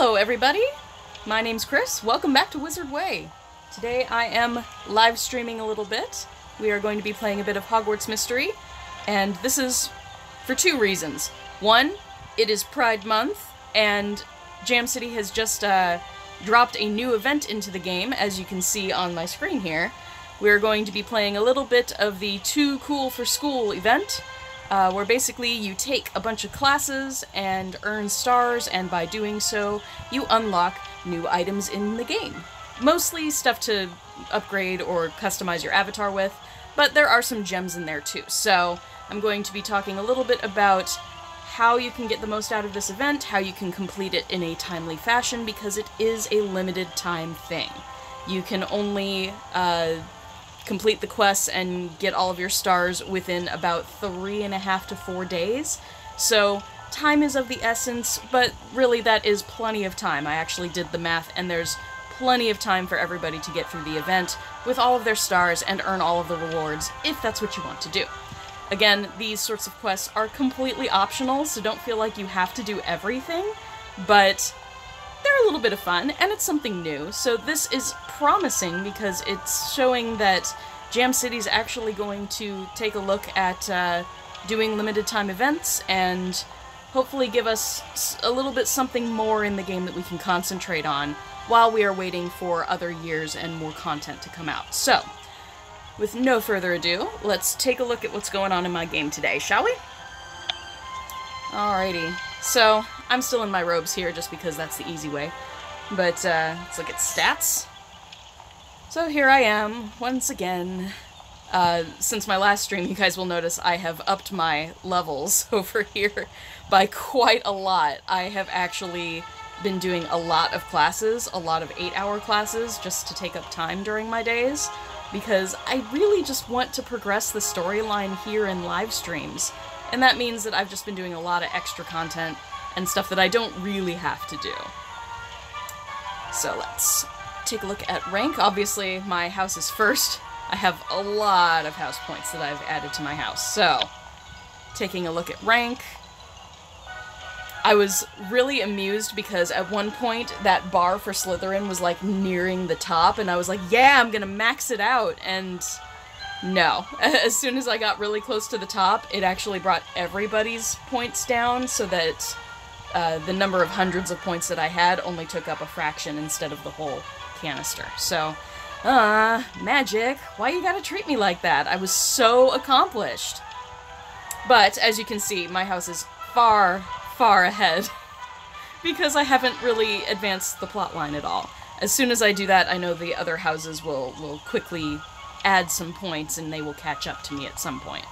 Hello everybody, my name's Chris, welcome back to Wizard Way. Today I am live streaming a little bit. We are going to be playing a bit of Hogwarts Mystery, and this is for two reasons. One, it is Pride Month, and Jam City has just dropped a new event into the game, as you can see on my screen here. We're going to be playing a little bit of the Too Cool for School event, where basically you take a bunch of classes and earn stars, and by doing so, you unlock new items in the game. Mostly stuff to upgrade or customize your avatar with, but there are some gems in there too. So I'm going to be talking a little bit about how you can get the most out of this event, how you can complete it in a timely fashion, because it is a limited time thing. You can only complete the quests and get all of your stars within about 3.5 to 4 days. So time is of the essence, but really that is plenty of time. I actually did the math, and there's plenty of time for everybody to get through the event with all of their stars and earn all of the rewards, if that's what you want to do. Again, these sorts of quests are completely optional, so don't feel like you have to do everything, but they're a little bit of fun, and it's something new. So this is promising because it's showing that Jam City's actually going to take a look at doing limited time events and hopefully give us a little bit something more in the game that we can concentrate on while we are waiting for other years and more content to come out. So, with no further ado, let's take a look at what's going on in my game today, shall we? Alrighty, so I'm still in my robes here just because that's the easy way, but let's look at stats. So here I am, once again. Since my last stream, you guys will notice I have upped my levels over here by quite a lot. I have actually been doing a lot of classes, a lot of 8-hour classes, just to take up time during my days, because I really just want to progress the storyline here in live streams. And that means that I've just been doing a lot of extra content and stuff that I don't really have to do. So let's take a look at rank. Obviously, my house is first. I have a lot of house points that I've added to my house. So, taking a look at rank. I was really amused because at one point that bar for Slytherin was like nearing the top, and I was like, yeah, I'm gonna max it out, and no. As soon as I got really close to the top, it actually brought everybody's points down so that the number of hundreds of points that I had only took up a fraction instead of the whole canister. So, magic, why you gotta treat me like that? I was so accomplished. But, as you can see, my house is far, far ahead because I haven't really advanced the plotline at all. As soon as I do that, I know the other houses will quickly add some points and they will catch up to me at some point.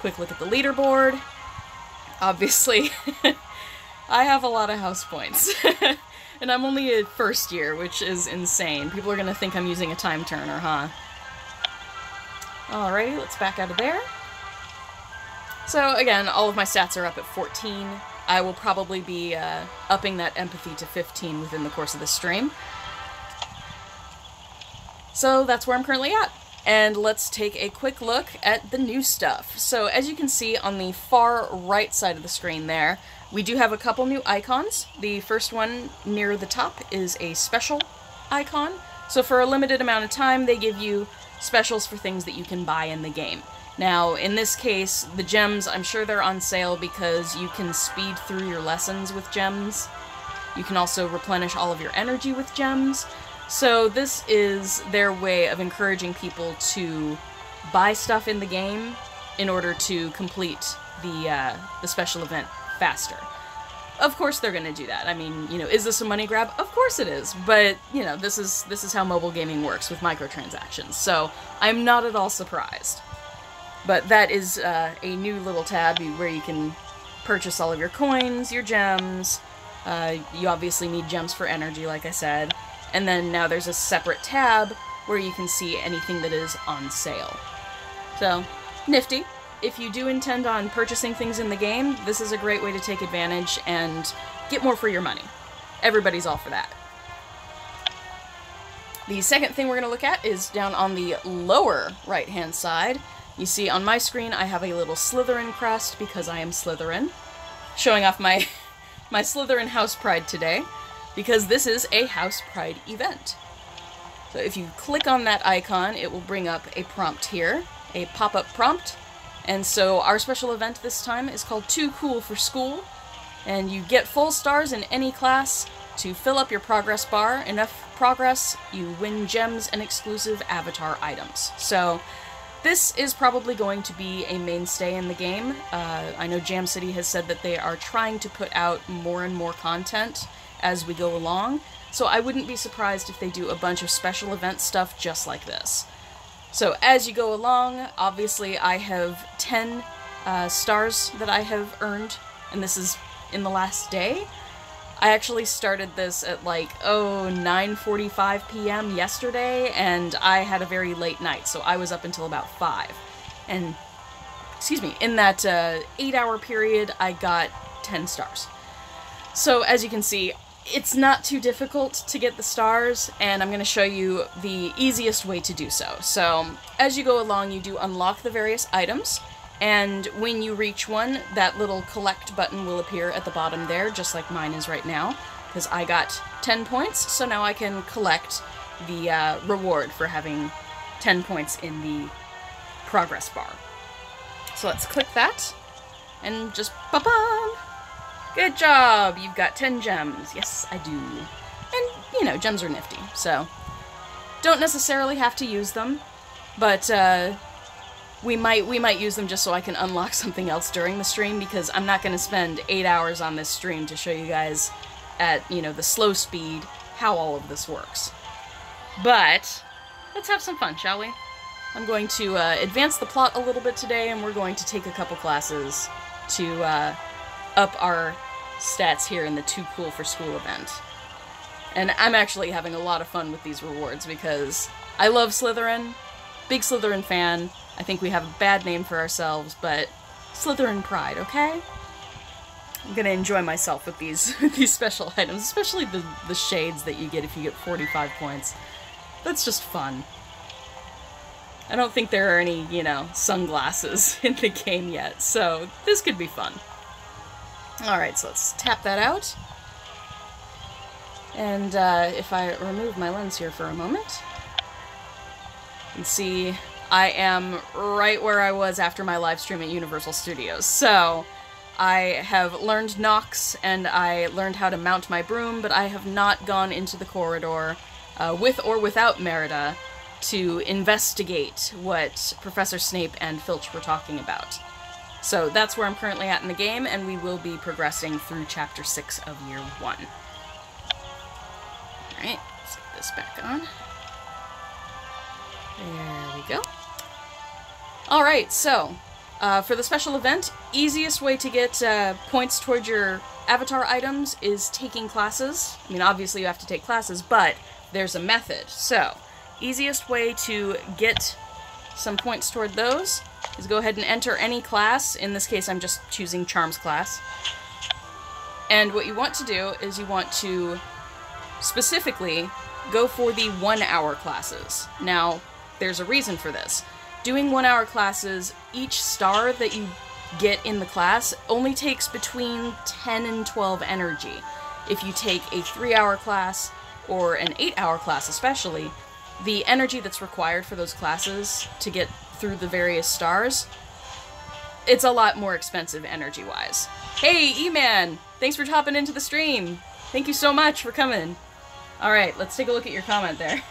Quick look at the leaderboard. Obviously, I have a lot of house points. And I'm only a first year, which is insane. People are gonna think I'm using a time turner, huh? Alrighty, let's back out of there. So again, all of my stats are up at 14. I will probably be upping that empathy to 15 within the course of this stream. So that's where I'm currently at. And let's take a quick look at the new stuff. So as you can see on the far right side of the screen there, we do have a couple new icons. The first one near the top is a special icon. So for a limited amount of time, they give you specials for things that you can buy in the game. Now, in this case, the gems, I'm sure they're on sale because you can speed through your lessons with gems. You can also replenish all of your energy with gems. So this is their way of encouraging people to buy stuff in the game in order to complete the special event faster. Of course they're gonna do that. I mean, you know, is this a money grab? Of course it is, but, you know, this is how mobile gaming works with microtransactions, so I'm not at all surprised. But that is a new little tab where you can purchase all of your coins, your gems. You obviously need gems for energy, like I said. And then now there's a separate tab where you can see anything that is on sale. So, nifty. If you do intend on purchasing things in the game, this is a great way to take advantage and get more for your money. Everybody's all for that. The second thing we're going to look at is down on the lower right-hand side. You see on my screen I have a little Slytherin crest because I am Slytherin, showing off my my Slytherin House Pride today, because this is a House Pride event. So if you click on that icon, it will bring up a prompt here, a pop-up prompt. And so our special event this time is called Too Cool for School, and you get full stars in any class to fill up your progress bar. Enough progress, you win gems and exclusive avatar items. So this is probably going to be a mainstay in the game. I know Jam City has said that they are trying to put out more and more content as we go along, so I wouldn't be surprised if they do a bunch of special event stuff just like this. So as you go along, obviously I have 10 stars that I have earned, and this is in the last day. I actually started this at like, 9:45 p.m. yesterday, and I had a very late night, so I was up until about 5. And, excuse me, in that 8-hour period, I got 10 stars. So as you can see, it's not too difficult to get the stars, and I'm going to show you the easiest way to do so. So as you go along, you do unlock the various items, and when you reach one, that little collect button will appear at the bottom there, just like mine is right now, because I got 10 points, so now I can collect the reward for having 10 points in the progress bar. So let's click that, and just ba-bam! Good job! You've got 10 gems. Yes, I do. And, you know, gems are nifty, so don't necessarily have to use them, but we might use them just so I can unlock something else during the stream, because I'm not going to spend 8 hours on this stream to show you guys at, you know, the slow speed how all of this works. But let's have some fun, shall we? I'm going to advance the plot a little bit today, and we're going to take a couple classes to up our stats here in the Too Cool for School event. And I'm actually having a lot of fun with these rewards, because I love Slytherin, big Slytherin fan. I think we have a bad name for ourselves, but Slytherin pride, okay? I'm gonna enjoy myself with these special items, especially the shades that you get if you get 45 points. That's just fun. I don't think there are any, you know, sunglasses in the game yet, so this could be fun. Alright, so let's tap that out. And if I remove my lens here for a moment, you can see I am right where I was after my live stream at Universal Studios. So I have learned knocks, and I learned how to mount my broom, but I have not gone into the corridor with or without Merida to investigate what Professor Snape and Filch were talking about. So that's where I'm currently at in the game, and we will be progressing through Chapter 6 of Year 1. Alright, let's get this back on. There we go. Alright, so, for the special event, easiest way to get points towards your avatar items is taking classes. I mean, obviously you have to take classes, but there's a method. So, easiest way to get some points toward those is go ahead and enter any class. In this case, I'm just choosing Charms class. And what you want to do is you want to specifically go for the 1-hour classes. Now, there's a reason for this. Doing 1-hour classes, each star that you get in the class only takes between 10 and 12 energy. If you take a 3-hour class, or an 8-hour class especially, the energy that's required for those classes to get through the various stars, it's a lot more expensive energy-wise. Hey, E-Man! Thanks for hopping into the stream! Thank you so much for coming. Alright, let's take a look at your comment there.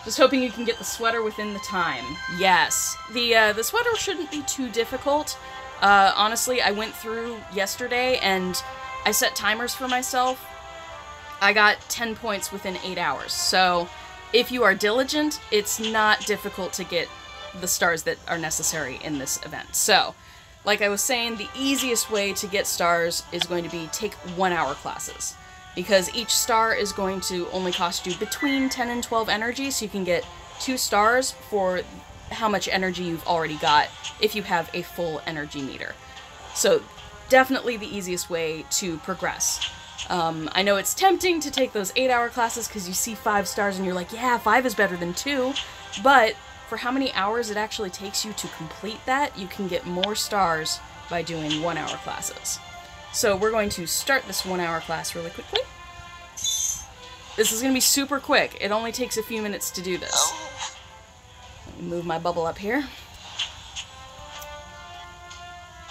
Just hoping you can get the sweater within the time. Yes. The sweater shouldn't be too difficult. Honestly, I went through yesterday and I set timers for myself. I got 10 points within 8 hours. So if you are diligent, it's not difficult to get the stars that are necessary in this event. So, like I was saying, the easiest way to get stars is going to be take 1-hour classes, because each star is going to only cost you between 10 and 12 energy, so you can get 2 stars for how much energy you've already got if you have a full energy meter. So definitely the easiest way to progress. I know it's tempting to take those 8-hour classes because you see 5 stars and you're like, yeah, 5 is better than 2, but for how many hours it actually takes you to complete that, you can get more stars by doing 1-hour classes. So we're going to start this 1-hour class really quickly. This is going to be super quick. It only takes a few minutes to do this. Let me move my bubble up here.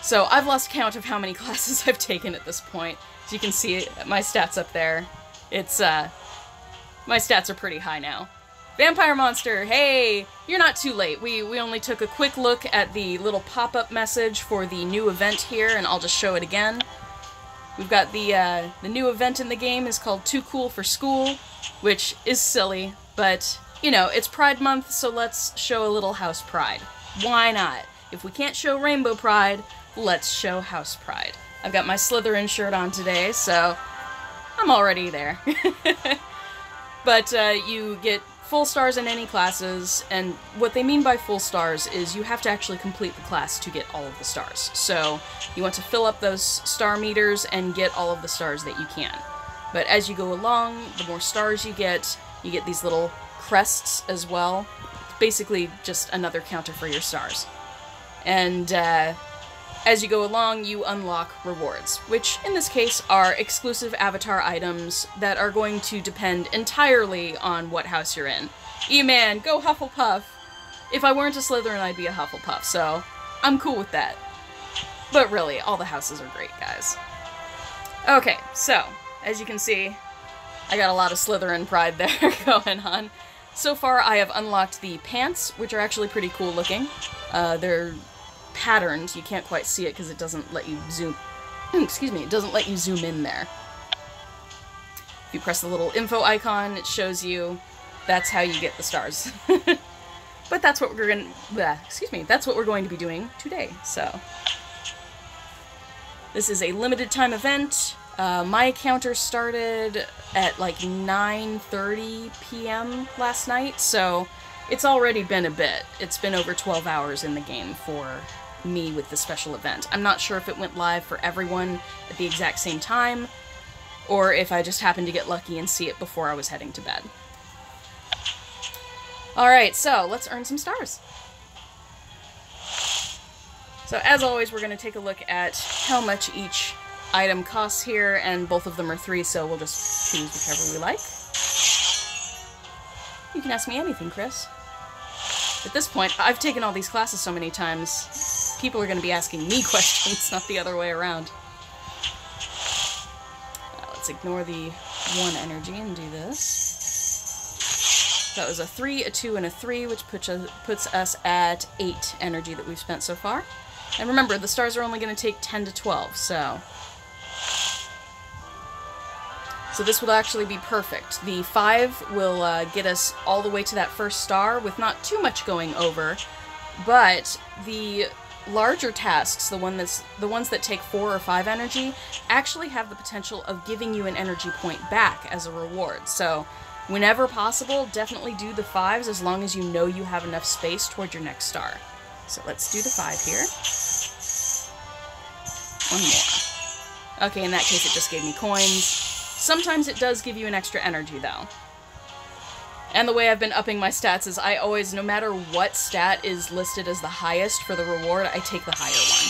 So I've lost count of how many classes I've taken at this point. As you can see, my stats up there. It's, my stats are pretty high now. Vampire Monster, hey! You're not too late. We only took a quick look at the little pop-up message for the new event here, and I'll just show it again. We've got the new event in the game is called Too Cool for School, which is silly, but, you know, it's Pride Month, so let's show a little House Pride. Why not? If we can't show Rainbow Pride, let's show House Pride. I've got my Slytherin shirt on today, so I'm already there. But you get full stars in any classes, and what they mean by full stars is you have to actually complete the class to get all of the stars. So you want to fill up those star meters and get all of the stars that you can. But as you go along, the more stars you get these little crests as well. It's basically just another counter for your stars. And as you go along, you unlock rewards, which in this case are exclusive avatar items that are going to depend entirely on what house you're in. E-man, go Hufflepuff! If I weren't a Slytherin, I'd be a Hufflepuff, so I'm cool with that. But really, all the houses are great, guys. Okay, so, as you can see, I got a lot of Slytherin pride there going on. So far, I have unlocked the pants, which are actually pretty cool looking. They're patterned. You can't quite see it because it doesn't let you zoom. Excuse me, it doesn't let you zoom in there. If you press the little info icon, it shows you that's how you get the stars. But that's what we're that's what we're going to be doing today. So this is a limited time event. My counter started at like 9:30 p.m. last night, so it's already been a bit. It's been over 12 hours in the game for me with the special event. I'm not sure if it went live for everyone at the exact same time, or if I just happened to get lucky and see it before I was heading to bed. Alright, so let's earn some stars. So as always, we're going to take a look at how much each item costs here, and both of them are 3, so we'll just choose whichever we like. You can ask me anything, Chris. At this point, I've taken all these classes so many times, people are going to be asking me questions, not the other way around. Let's ignore the 1 energy and do this. That was a 3, a 2, and a 3, which puts us at 8 energy that we've spent so far. And remember, the stars are only going to take 10 to 12, so this will actually be perfect. The 5 will get us all the way to that first star with not too much going over, but the larger tasks, the ones that take 4 or 5 energy, actually have the potential of giving you an energy point back as a reward. So whenever possible, definitely do the 5s as long as you know you have enough space toward your next star. So let's do the 5 here. 1 more. Okay, in that case it just gave me coins. Sometimes it does give you an extra energy, though. And the way I've been upping my stats is I always, no matter what stat is listed as the highest for the reward, I take the higher one.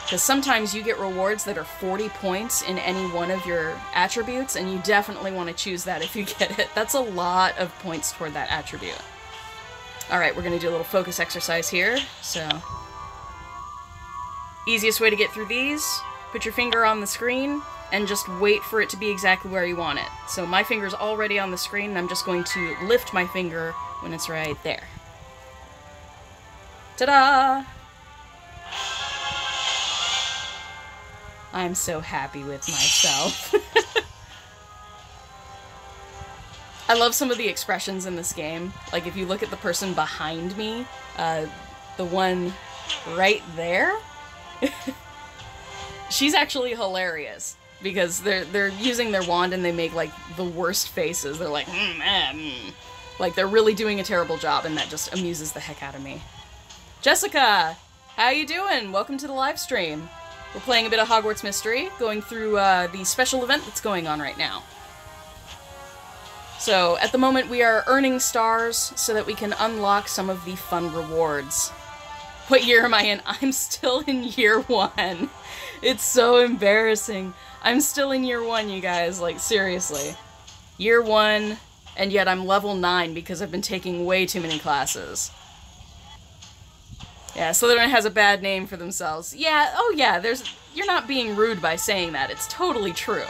Because sometimes you get rewards that are 40 points in any one of your attributes, and you definitely want to choose that if you get it. That's a lot of points toward that attribute. Alright, we're going to do a little focus exercise here. So, easiest way to get through these, put your finger on the screen, and just wait for it to be exactly where you want it. So my finger's already on the screen, and I'm just going to lift my finger when it's right there. Ta-da! I'm so happy with myself. I love some of the expressions in this game. Like, if you look at the person behind me, the one right there, she's actually hilarious. Because they're using their wand and they make, like, the worst faces. They're like, Like, they're really doing a terrible job, and that just amuses the heck out of me. Jessica! How you doing? Welcome to the live stream. We're playing a bit of Hogwarts Mystery, going through the special event that's going on right now. So, at the moment we are earning stars so that we can unlock some of the fun rewards. What year am I in? I'm still in year 1. It's so embarrassing. I'm still in year 1, you guys, like, seriously. Year 1, and yet I'm level 9 because I've been taking way too many classes. Yeah, Slytherin has a bad name for themselves. Yeah, oh yeah, you're not being rude by saying that. It's totally true.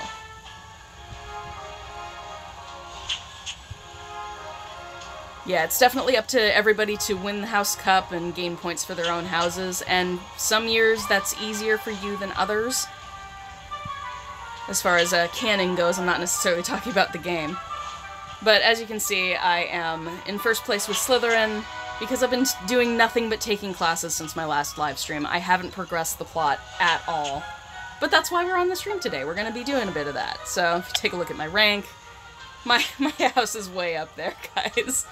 Yeah, it's definitely up to everybody to win the House Cup and gain points for their own houses, and some years that's easier for you than others. As far as canon goes, I'm not necessarily talking about the game. But as you can see, I am in first place with Slytherin, because I've been doing nothing but taking classes since my last live stream. I haven't progressed the plot at all. But that's why we're on the stream today. We're going to be doing a bit of that. So, if you take a look at my rank, my house is way up there, guys.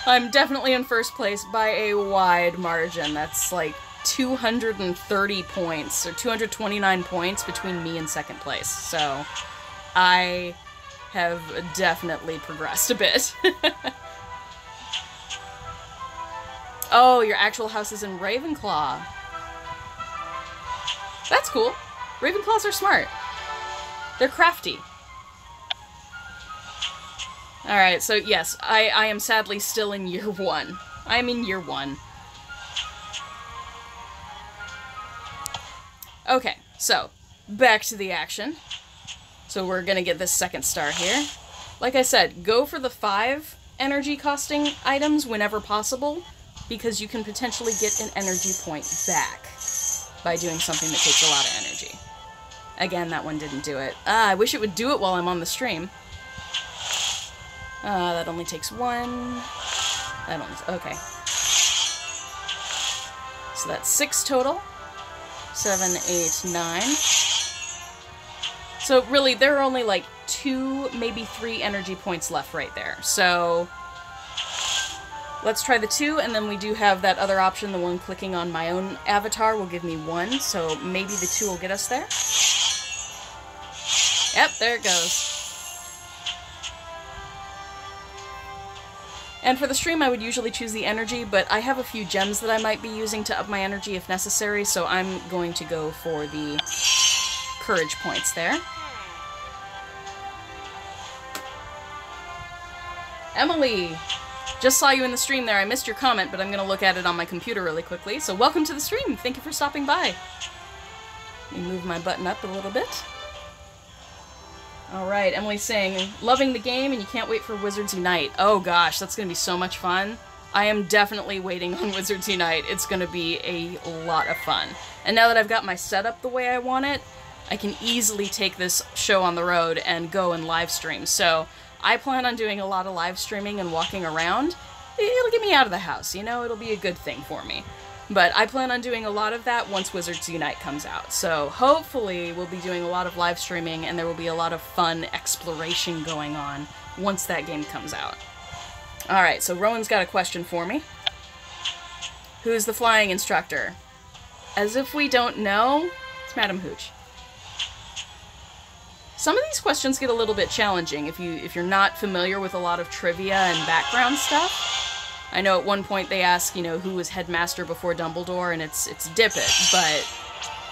I'm definitely in first place by a wide margin. That's like 230 points, or 229 points between me and second place. So, I have definitely progressed a bit. Oh, your actual house is in Ravenclaw. That's cool. Ravenclaws are smart. They're crafty. Alright, so yes, I am sadly still in year 1. I'm in year 1. Okay, so, back to the action. So we're gonna get this second star here. Like I said, go for the 5 energy costing items whenever possible, because you can potentially get an energy point back by doing something that takes a lot of energy. Again, that one didn't do it. I wish it would do it while I'm on the stream. That only takes 1. That only... okay. So that's 6 total. 7, 8, 9. So really, there are only like 2, maybe 3 energy points left right there. So let's try the 2, and then we do have that other option, the one clicking on my own avatar will give me 1, so maybe the 2 will get us there. Yep, there it goes. And for the stream, I would usually choose the energy, but I have a few gems that I might be using to up my energy if necessary, so I'm going to go for the courage points there. Emily! Just saw you in the stream there. I missed your comment, but I'm going to look at it on my computer really quickly. So welcome to the stream. Thank you for stopping by. Let me move my button up a little bit. Alright, Emily's saying, loving the game and you can't wait for Wizards Unite. Oh gosh, that's going to be so much fun. I am definitely waiting on Wizards Unite. It's going to be a lot of fun. And now that I've got my setup the way I want it, I can easily take this show on the road and go and live stream. So I plan on doing a lot of live streaming and walking around. It'll get me out of the house, you know? It'll be a good thing for me. But I plan on doing a lot of that once Wizards Unite comes out. So hopefully we'll be doing a lot of live streaming and there will be a lot of fun exploration going on once that game comes out. Alright, so Rowan's got a question for me. Who's the flying instructor? As if we don't know, it's Madam Hooch. Some of these questions get a little bit challenging if you're not familiar with a lot of trivia and background stuff. I know at one point they ask, you know, who was headmaster before Dumbledore, and it's Dippet, but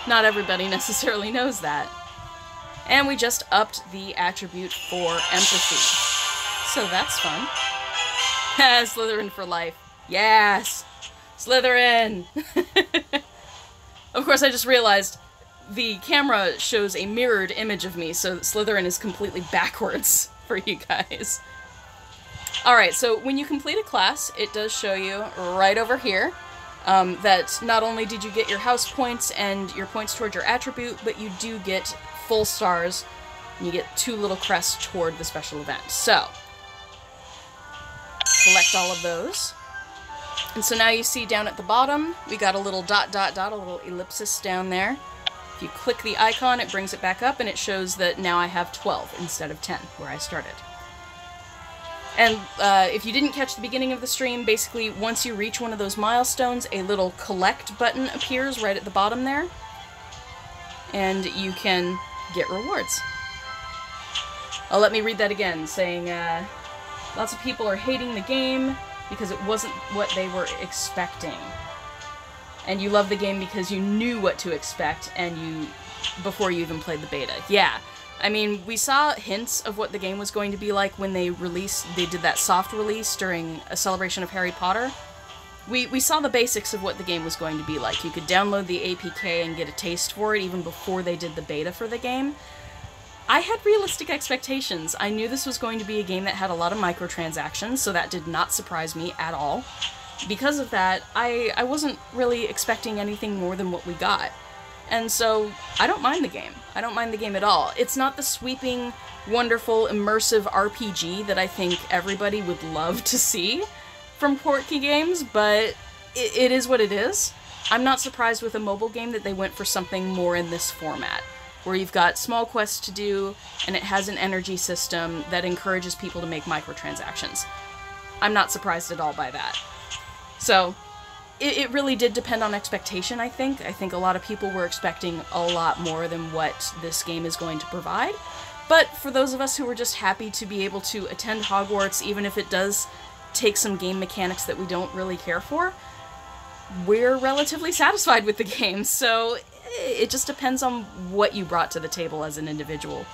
not everybody necessarily knows that. And we just upped the attribute for empathy. So that's fun. Slytherin for life. Yes! Slytherin! Of course, I just realized the camera shows a mirrored image of me, so Slytherin is completely backwards for you guys. Alright, so when you complete a class, it does show you right over here that not only did you get your house points and your points toward your attribute, but you do get full stars, and you get 2 little crests toward the special event. So, collect all of those. And so now you see down at the bottom, we got a little dot, dot, dot, a little ellipsis down there. If you click the icon, it brings it back up, and it shows that now I have 12 instead of 10, where I started. And if you didn't catch the beginning of the stream, basically once you reach one of those milestones, a little collect button appears right at the bottom there. And you can get rewards. Oh, let me read that again, saying lots of people are hating the game because it wasn't what they were expecting. And you love the game because you knew what to expect and you before you even played the beta. Yeah. I mean, we saw hints of what the game was going to be like when they did that soft release during a celebration of Harry Potter. We saw the basics of what the game was going to be like. You could download the APK and get a taste for it even before they did the beta for the game. I had realistic expectations. I knew this was going to be a game that had a lot of microtransactions, so that did not surprise me at all. Because of that, I wasn't really expecting anything more than what we got. And so, I don't mind the game. I don't mind the game at all. It's not the sweeping, wonderful, immersive RPG that I think everybody would love to see from Portkey games, but it is what it is. I'm not surprised with a mobile game that they went for something more in this format, where you've got small quests to do, and it has an energy system that encourages people to make microtransactions. I'm not surprised at all by that. So, it really did depend on expectation, I think. I think a lot of people were expecting a lot more than what this game is going to provide. But for those of us who were just happy to be able to attend Hogwarts, even if it does take some game mechanics that we don't really care for, we're relatively satisfied with the game. So it just depends on what you brought to the table as an individual.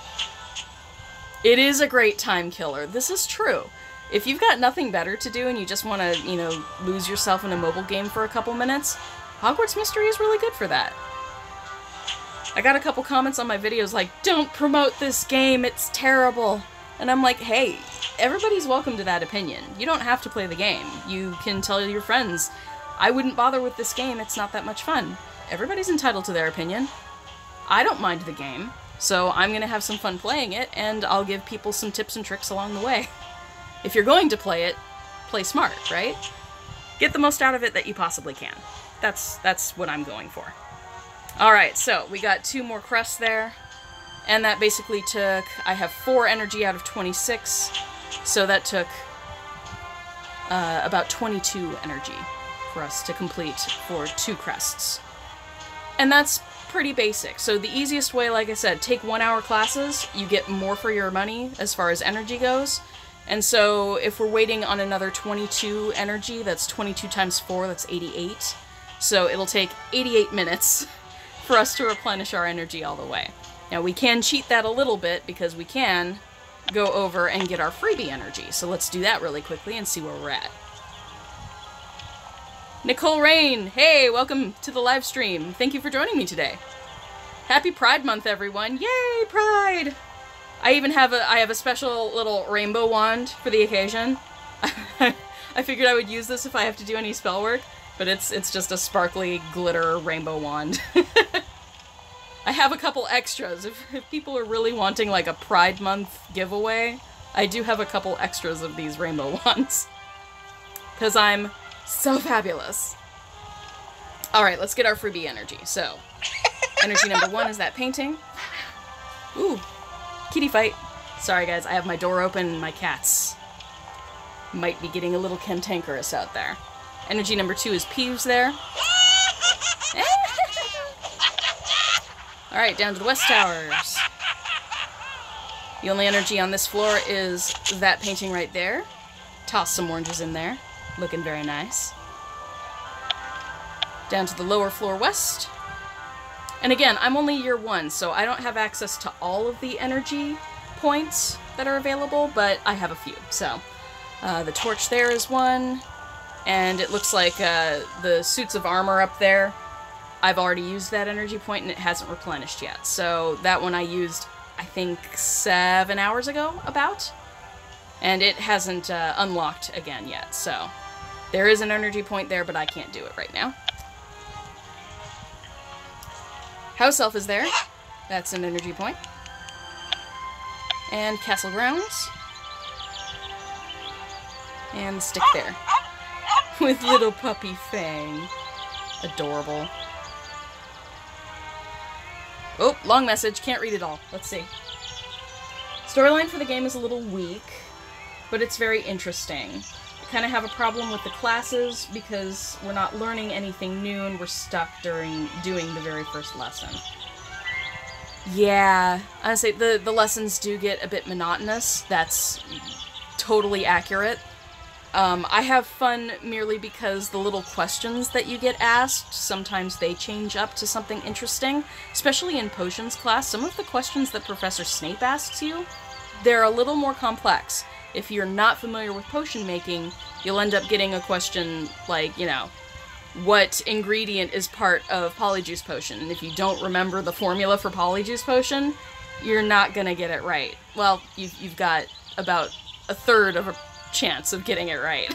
It is a great time killer. This is true. If you've got nothing better to do and you just want to, you know, lose yourself in a mobile game for a couple minutes, Hogwarts Mystery is really good for that. I got a couple comments on my videos like, don't promote this game, it's terrible. And I'm like, hey, everybody's welcome to that opinion. You don't have to play the game. You can tell your friends, I wouldn't bother with this game, it's not that much fun. Everybody's entitled to their opinion. I don't mind the game, so I'm gonna have some fun playing it, and I'll give people some tips and tricks along the way. If you're going to play it, play smart, right? Get the most out of it that you possibly can. That's what I'm going for. Alright, so we got 2 more crests there, and that basically took, I have 4 energy out of 26, so that took about 22 energy for us to complete for 2 crests. And that's pretty basic. So the easiest way, like I said, take 1-hour classes, you get more for your money as far as energy goes. And so if we're waiting on another 22 energy, that's 22 times 4, that's 88. So it'll take 88 minutes for us to replenish our energy all the way. Now we can cheat that a little bit because we can go over and get our freebie energy. So let's do that really quickly and see where we're at. Nicole Rain, hey, welcome to the live stream. Thank you for joining me today. Happy Pride Month, everyone. Yay, Pride! I even have a special little rainbow wand for the occasion. I figured I would use this if I have to do any spell work, but it's just a sparkly glitter rainbow wand. I have a couple extras. If people are really wanting like a Pride Month giveaway, I do have a couple extras of these rainbow wands. Because I'm so fabulous. Alright, let's get our freebie energy. So, energy number 1 is that painting. Ooh. Kitty fight. Sorry guys, I have my door open and my cats might be getting a little cantankerous out there. Energy number 2 is Peeves there. Alright, down to the West Towers. The only energy on this floor is that painting right there. Toss some oranges in there. Looking very nice. Down to the lower floor west. And again, I'm only year 1, so I don't have access to all of the energy points that are available, but I have a few. So, the torch there is 1, and it looks like the suits of armor up there, I've already used that energy point and it hasn't replenished yet. So that one I used, I think, 7 hours ago, about. And it hasn't unlocked again yet, so there is an energy point there, but I can't do it right now. House Elf is there. That's an energy point. And Castle Grounds. And the stick there. With little puppy Fang. Adorable. Oh, long message. Can't read it all. Let's see. Storyline for the game is a little weak, but it's very interesting. I kind of have a problem with the classes because we're not learning anything new and we're stuck during doing the very first lesson. Yeah, I say the lessons do get a bit monotonous. That's totally accurate. I have fun merely because the little questions that you get asked, sometimes they change up to something interesting. Especially in potions class, some of the questions that Professor Snape asks you, they're a little more complex. If you're not familiar with potion making, you'll end up getting a question like, you know, what ingredient is part of Polyjuice Potion? And if you don't remember the formula for Polyjuice Potion, you're not gonna get it right. Well, you've got about a third of a chance of getting it right.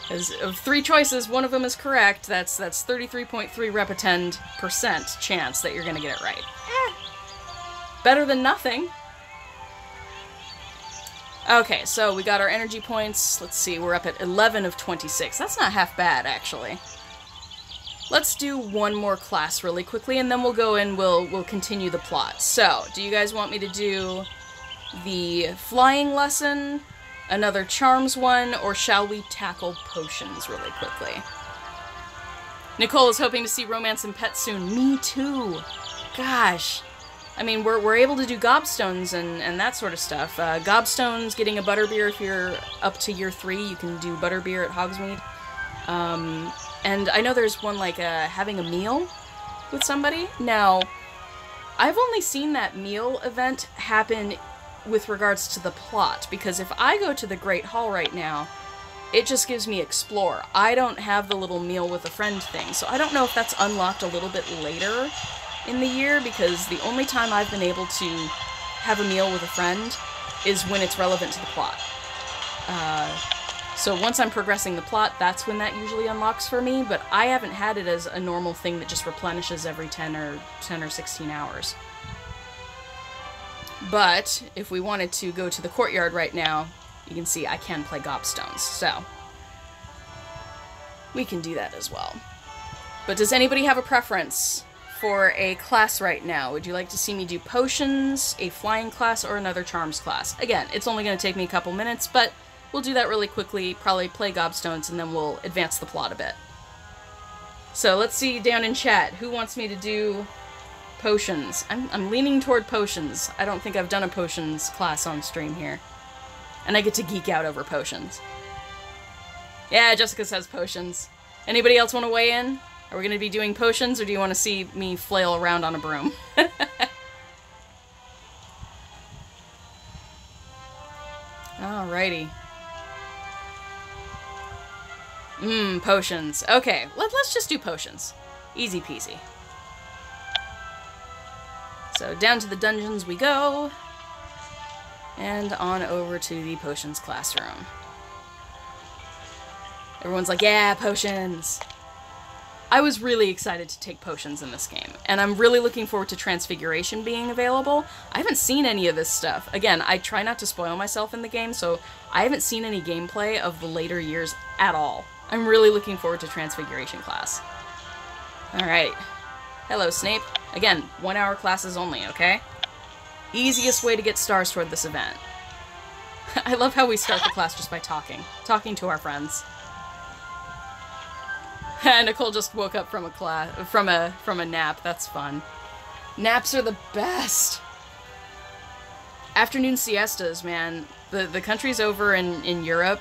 As of 3 choices, one of them is correct. That's 33.3 repetend% chance that you're gonna get it right. Better than nothing. Okay, so we got our energy points. Let's see, we're up at 11 of 26. That's not half bad, actually. Let's do one more class really quickly, and then we'll go in, we'll continue the plot. So, do you guys want me to do the flying lesson, another charms one, or shall we tackle potions really quickly? Nicole is hoping to see Romance and Pet soon. Me too. Gosh. I mean, we're able to do gobstones and that sort of stuff. Gobstones, getting a butterbeer if you're up to year 3, you can do butterbeer at Hogsmeade. And I know there's one like having a meal with somebody. Now, I've only seen that meal event happen with regards to the plot, because if I go to the Great Hall right now, it just gives me explore. I don't have the little meal with a friend thing, so I don't know if that's unlocked a little bit later in the year, because the only time I've been able to have a meal with a friend is when it's relevant to the plot. So once I'm progressing the plot, that's when that usually unlocks for me, but I haven't had it as a normal thing that just replenishes every 10 or 16 hours. But if we wanted to go to the courtyard right now, you can see I can play gobstones, so we can do that as well. But does anybody have a preference for a class right now? Would you like to see me do potions, a flying class, or another charms class? Again, it's only going to take me a couple minutes, but we'll do that really quickly, probably play gobstones, and then we'll advance the plot a bit. So let's see down in chat, who wants me to do potions? I'm leaning toward potions. I don't think I've done a potions class on stream here. And I get to geek out over potions. Yeah, Jessica says potions. Anybody else want to weigh in? Are we going to be doing potions, or do you want to see me flail around on a broom? Alrighty. Potions. Okay, let's just do potions. Easy peasy. So down to the dungeons we go. And on over to the potions classroom. Everyone's like, yeah, potions! I was really excited to take potions in this game, and I'm really looking forward to Transfiguration being available. I haven't seen any of this stuff. Again, I try not to spoil myself in the game, so I haven't seen any gameplay of the later years at all. I'm really looking forward to Transfiguration class. Alright. Hello, Snape. Again, 1 hour classes only, okay? Easiest way to get stars toward this event. I love how we start the class just by talking to our friends. Nicole just woke up from a nap. That's fun. Naps are the best. Afternoon siestas, man. The countries over in Europe,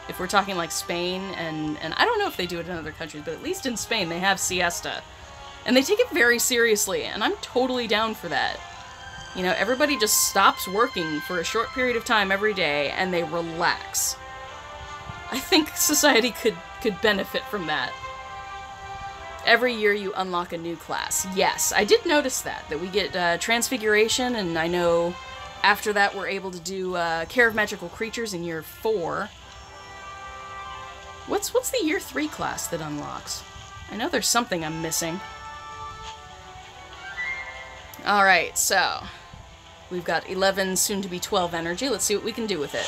if we're talking like Spain, and I don't know if they do it in other countries, but at least in Spain they have siesta. And they take it very seriously, and I'm totally down for that. You know, everybody just stops working for a short period of time every day, and they relax. I think society could benefit from that. Every year you unlock a new class. Yes, I did notice that we get Transfiguration, and I know after that we're able to do Care of Magical Creatures in year 4. What's the year 3 class that unlocks? I know there's something I'm missing. Alright, so we've got 11, soon to be 12 energy. Let's see what we can do with it.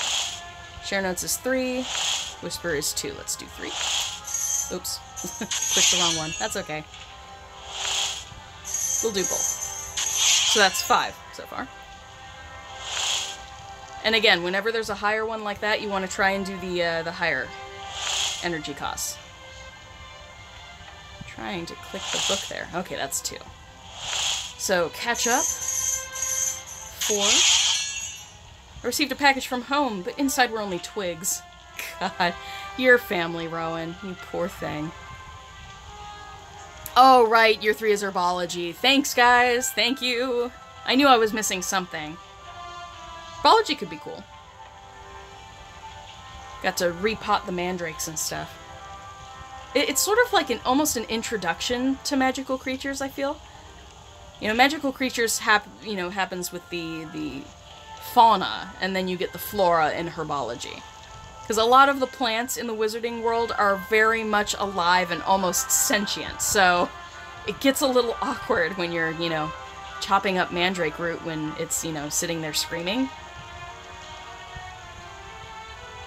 Share Notes is 3, Whisper is 2. Let's do 3. Oops. Clicked the wrong one. That's okay. We'll do both. So that's 5 so far. And again, whenever there's a higher one like that, you want to try and do the higher energy costs. Trying to click the book there. Okay, that's 2. So, catch up. 4. I received a package from home, but inside were only twigs. God, your family, Rowan. You poor thing. Oh, right, year 3 is herbology. Thanks, guys. Thank you. I knew I was missing something. Herbology could be cool. Got to repot the mandrakes and stuff. It's sort of like almost an introduction to magical creatures, I feel. You know, magical creatures happens with the fauna, and then you get the flora in herbology. Because a lot of the plants in the wizarding world are very much alive and almost sentient, so it gets a little awkward when you're, you know, chopping up mandrake root when it's, you know, sitting there screaming.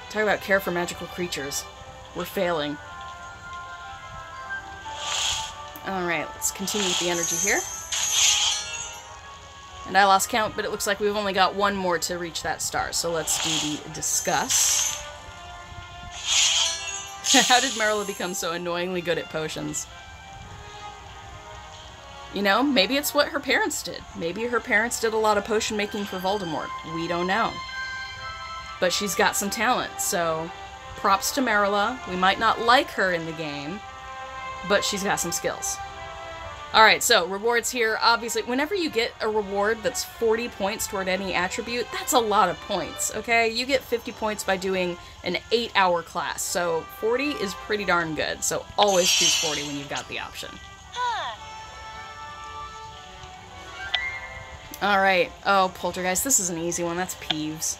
Talk about care for magical creatures. We're failing. Alright, let's continue with the energy here. And I lost count, but it looks like we've only got one more to reach that star, so let's do the discuss. How did Marilla become so annoyingly good at potions? You know, maybe it's what her parents did. Maybe her parents did a lot of potion making for Voldemort. We don't know. But she's got some talent, so props to Marilla. We might not like her in the game, but she's got some skills. Alright, so rewards here. Obviously, whenever you get a reward that's 40 points toward any attribute, that's a lot of points, okay? You get 50 points by doing an 8-hour class, so 40 is pretty darn good. So always choose 40 when you've got the option. Alright, oh, Poltergeist, this is an easy one. That's Peeves.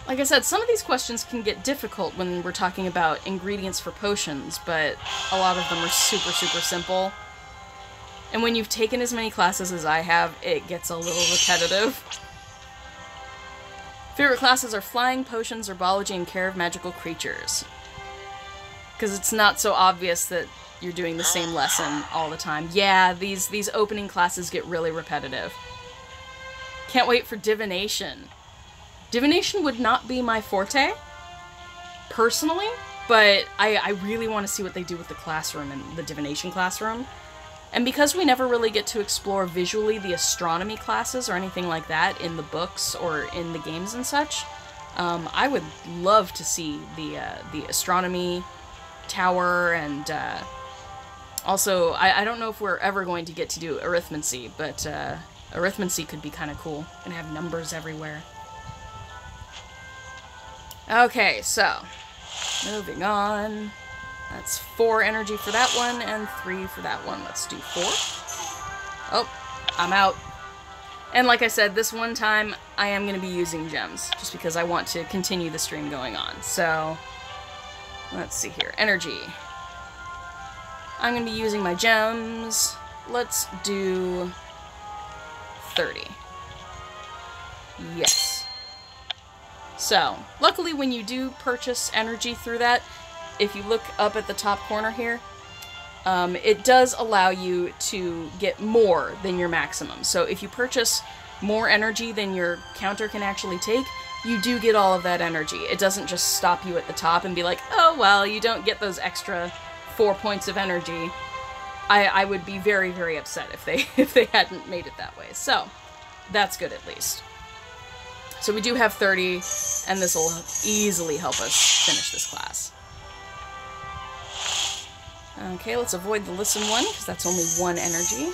Like I said, some of these questions can get difficult when we're talking about ingredients for potions, but a lot of them are super, super simple. And when you've taken as many classes as I have, it gets a little repetitive. Favorite classes are Flying, Potions, Herbology, and Care of Magical Creatures. Because it's not so obvious that you're doing the same lesson all the time. Yeah, these opening classes get really repetitive. Can't wait for Divination. Divination would not be my forte, personally, but I really want to see what they do with the classroom and the Divination classroom. And because we never really get to explore visually the astronomy classes or anything like that in the books or in the games and such, I would love to see the astronomy tower, and also, I don't know if we're ever going to get to do arithmancy, but arithmancy could be kind of cool, and have numbers everywhere. Okay, so, moving on. That's 4 energy for that one, and 3 for that one. Let's do 4. Oh, I'm out. And like I said, this one time, I am going to be using gems, just because I want to continue the stream going on. So, let's see here. Energy. I'm going to be using my gems. Let's do 30. Yes. So, luckily when you do purchase energy through that, if you look up at the top corner here, it does allow you to get more than your maximum. So if you purchase more energy than your counter can actually take, you do get all of that energy. It doesn't just stop you at the top and be like, oh, well, you don't get those extra 4 points of energy. I would be very, very upset if they hadn't made it that way. So, that's good at least. So we do have 30, and this will easily help us finish this class. Okay, let's avoid the listen one, because that's only 1 energy.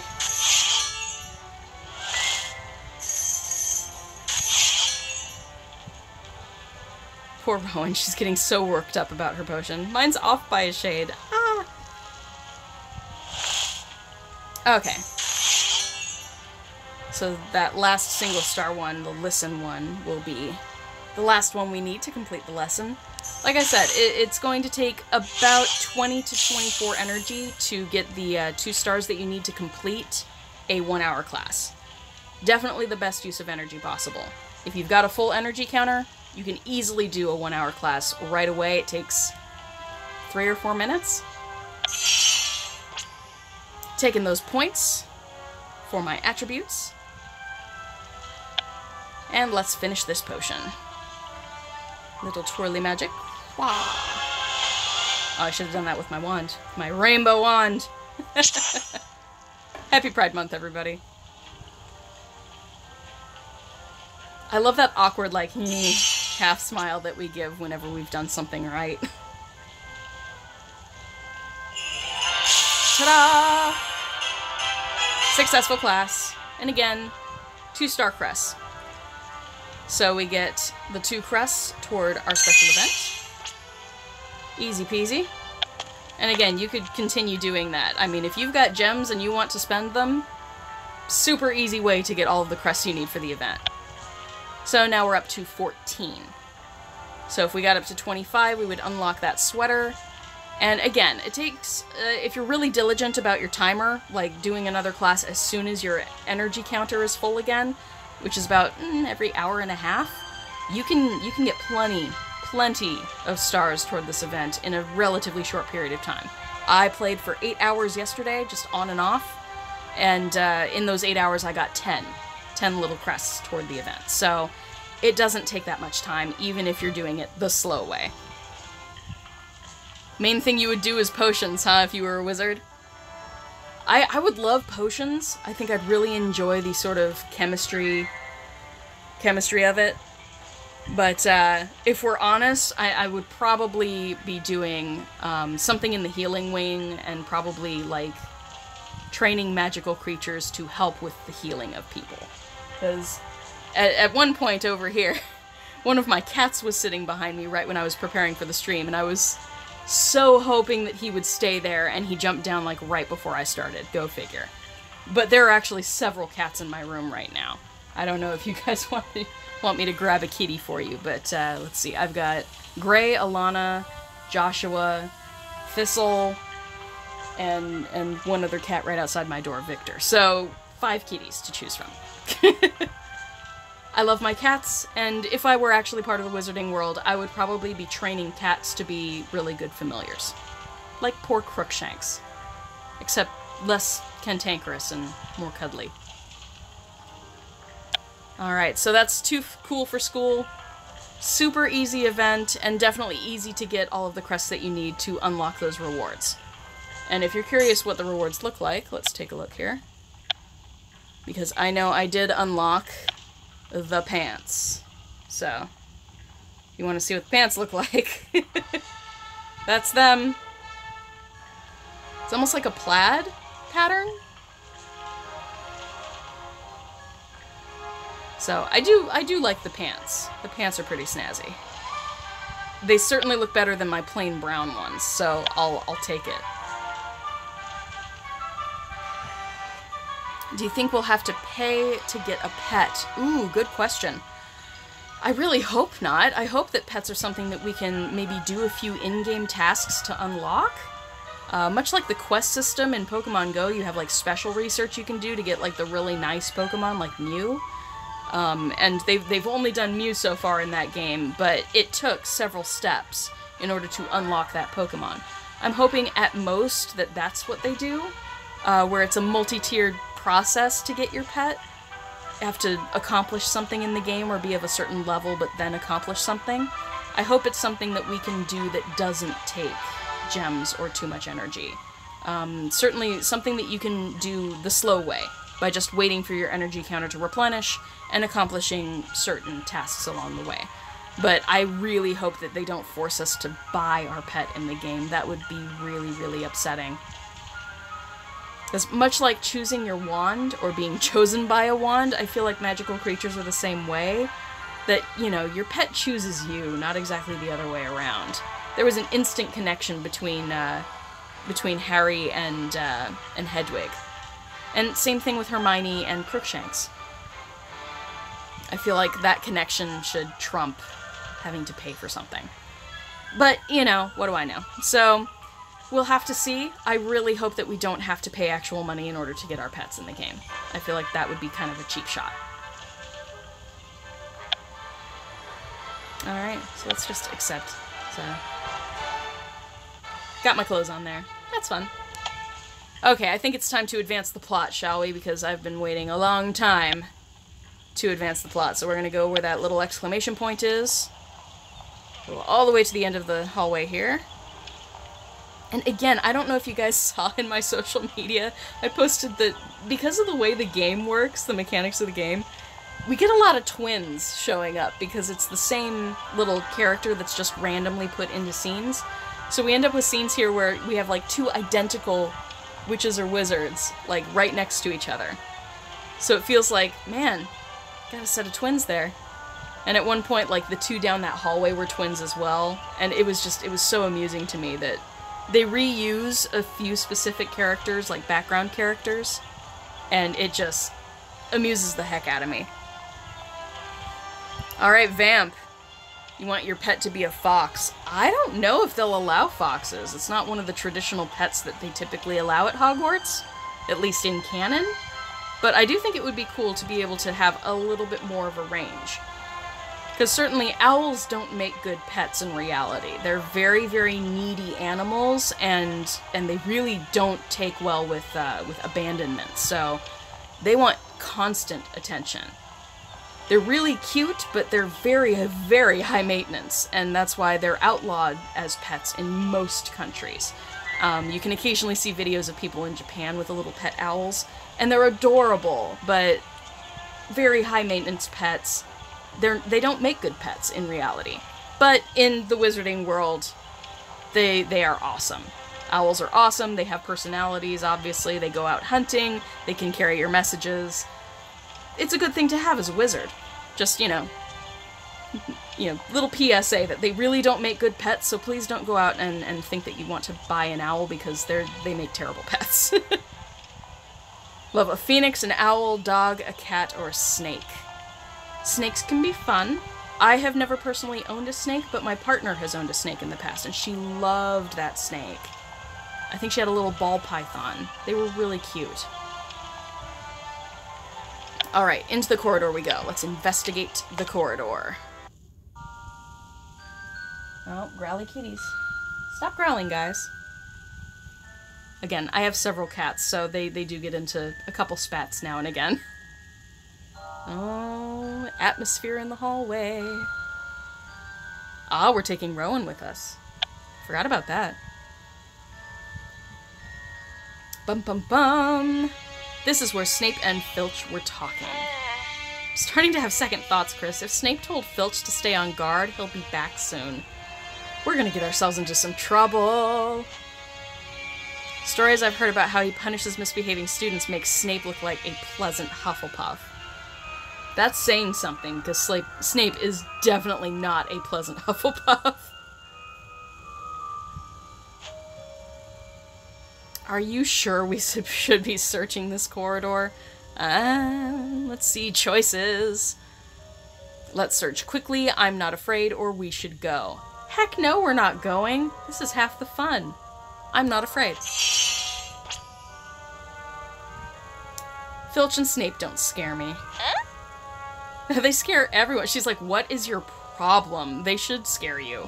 Poor Rowan, she's getting so worked up about her potion. Mine's off by a shade. Ah! Okay. So that last single star one, the listen one, will be the last one we need to complete the lesson. Like I said, it's going to take about 20 to 24 energy to get the 2 stars that you need to complete a 1-hour class. Definitely the best use of energy possible. If you've got a full energy counter, you can easily do a 1-hour class right away. It takes 3 or 4 minutes. Taking those points for my attributes. And let's finish this potion. Little twirly magic. Wow. Oh, I should have done that with my wand. My rainbow wand. Happy Pride Month, everybody. I love that awkward, like, half smile that we give whenever we've done something right. Ta-da! Successful class. And again, 2-star crests. So we get the 2 crests toward our special event. Easy peasy. And again, you could continue doing that. I mean, if you've got gems and you want to spend them, super easy way to get all of the crests you need for the event. So now we're up to 14. So if we got up to 25, we would unlock that sweater. And again, it takes, if you're really diligent about your timer, like doing another class as soon as your energy counter is full again, which is about every hour and a half, you can get plenty of stars toward this event in a relatively short period of time. I played for 8 hours yesterday, just on and off, and in those 8 hours I got 10 little crests toward the event. So it doesn't take that much time, even if you're doing it the slow way. Main thing you would do is potions, huh, if you were a wizard? I would love potions. I think I'd really enjoy the sort of chemistry of it. But if we're honest, I would probably be doing something in the healing wing and probably, like, training magical creatures to help with the healing of people. Because at one point over here, one of my cats was sitting behind me right when I was preparing for the stream, and I was so hoping that he would stay there, and he jumped down, like, right before I started. Go figure. But there are actually several cats in my room right now. I don't know if you guys want me to grab a kitty for you, but let's see. I've got Gray, Alana, Joshua, Thistle, and one other cat right outside my door, Victor. So 5 kitties to choose from. I love my cats, and if I were actually part of the wizarding world, I would probably be training cats to be really good familiars. Like poor Crookshanks. Except less cantankerous and more cuddly. Alright, so that's too cool for school. Super easy event, and definitely easy to get all of the crests that you need to unlock those rewards. And if you're curious what the rewards look like, let's take a look here. Because I know I did unlock the pants. So, you want to see what the pants look like. That's them. It's almost like a plaid pattern. So, I do like the pants. The pants are pretty snazzy. They certainly look better than my plain brown ones, so I'll take it. Do you think we'll have to pay to get a pet? Ooh, good question. I really hope not. I hope that pets are something that we can maybe do a few in-game tasks to unlock. Much like the quest system in Pokemon Go, you have, like, special research you can do to get, like, the really nice Pokemon, like Mew. And they've only done Mew so far in that game, but it took several steps in order to unlock that Pokemon. I'm hoping at most that that's what they do, where it's a multi-tiered process to get your pet. You have to accomplish something in the game or be of a certain level but then accomplish something. I hope it's something that we can do that doesn't take gems or too much energy. Certainly something that you can do the slow way, by just waiting for your energy counter to replenish and accomplishing certain tasks along the way. But I really hope that they don't force us to buy our pet in the game. That would be really, really upsetting. Because much like choosing your wand, or being chosen by a wand, I feel like magical creatures are the same way. That, you know, your pet chooses you, not exactly the other way around. There was an instant connection between Harry and Hedwig. And same thing with Hermione and Crookshanks. I feel like that connection should trump having to pay for something. But, you know, what do I know? So, we'll have to see. I really hope that we don't have to pay actual money in order to get our pets in the game. I feel like that would be kind of a cheap shot. Alright, so let's just accept. So, got my clothes on there. That's fun. Okay, I think it's time to advance the plot, shall we? Because I've been waiting a long time to advance the plot. So we're going to go where that little exclamation point is. Go all the way to the end of the hallway here. And again, I don't know if you guys saw in my social media, I posted that because of the way the game works, the mechanics of the game, we get a lot of twins showing up because it's the same little character that's just randomly put into scenes. So we end up with scenes here where we have like two identical witches or wizards, like right next to each other. So it feels like, man, got a set of twins there. And at one point, like, the two down that hallway were twins as well. And it was so amusing to me that they reuse a few specific characters, like background characters, and it just amuses the heck out of me. Alright, Vamp. You want your pet to be a fox. I don't know if they'll allow foxes. It's not one of the traditional pets that they typically allow at Hogwarts, at least in canon. But I do think it would be cool to be able to have a little bit more of a range. Because certainly owls don't make good pets in reality. They're very, very needy animals, and they really don't take well with abandonment. So they want constant attention. They're really cute, but they're very, very high maintenance, and that's why they're outlawed as pets in most countries. You can occasionally see videos of people in Japan with the little pet owls, and they're adorable, but very high maintenance pets. They don't make good pets in reality. But in the wizarding world, they are awesome. Owls are awesome, they have personalities, obviously, they go out hunting, they can carry your messages. It's a good thing to have as a wizard. Just, you know, little PSA that they really don't make good pets, so please don't go out and think that you want to buy an owl because they make terrible pets. Love a phoenix, an owl, dog, a cat, or a snake. Snakes can be fun. I have never personally owned a snake, but my partner has owned a snake in the past, and she loved that snake. I think she had a little ball python. They were really cute. Alright, into the corridor we go. Let's investigate the corridor. Oh, growly kitties. Stop growling, guys. Again, I have several cats, so they do get into a couple spats now and again. Oh, atmosphere in the hallway. Ah, we're taking Rowan with us. Forgot about that. Bum bum bum. This is where Snape and Filch were talking. I'm starting to have second thoughts, Chris. If Snape told Filch to stay on guard, he'll be back soon. We're gonna get ourselves into some trouble. Stories I've heard about how he punishes misbehaving students make Snape look like a pleasant Hufflepuff. That's saying something, because Snape is definitely not a pleasant Hufflepuff. Are you sure we should be searching this corridor? Let's see. Choices. Let's search quickly, I'm not afraid, or we should go. Heck no, we're not going. This is half the fun. I'm not afraid. Filch and Snape don't scare me. They scare everyone. She's like, what is your problem? They should scare you.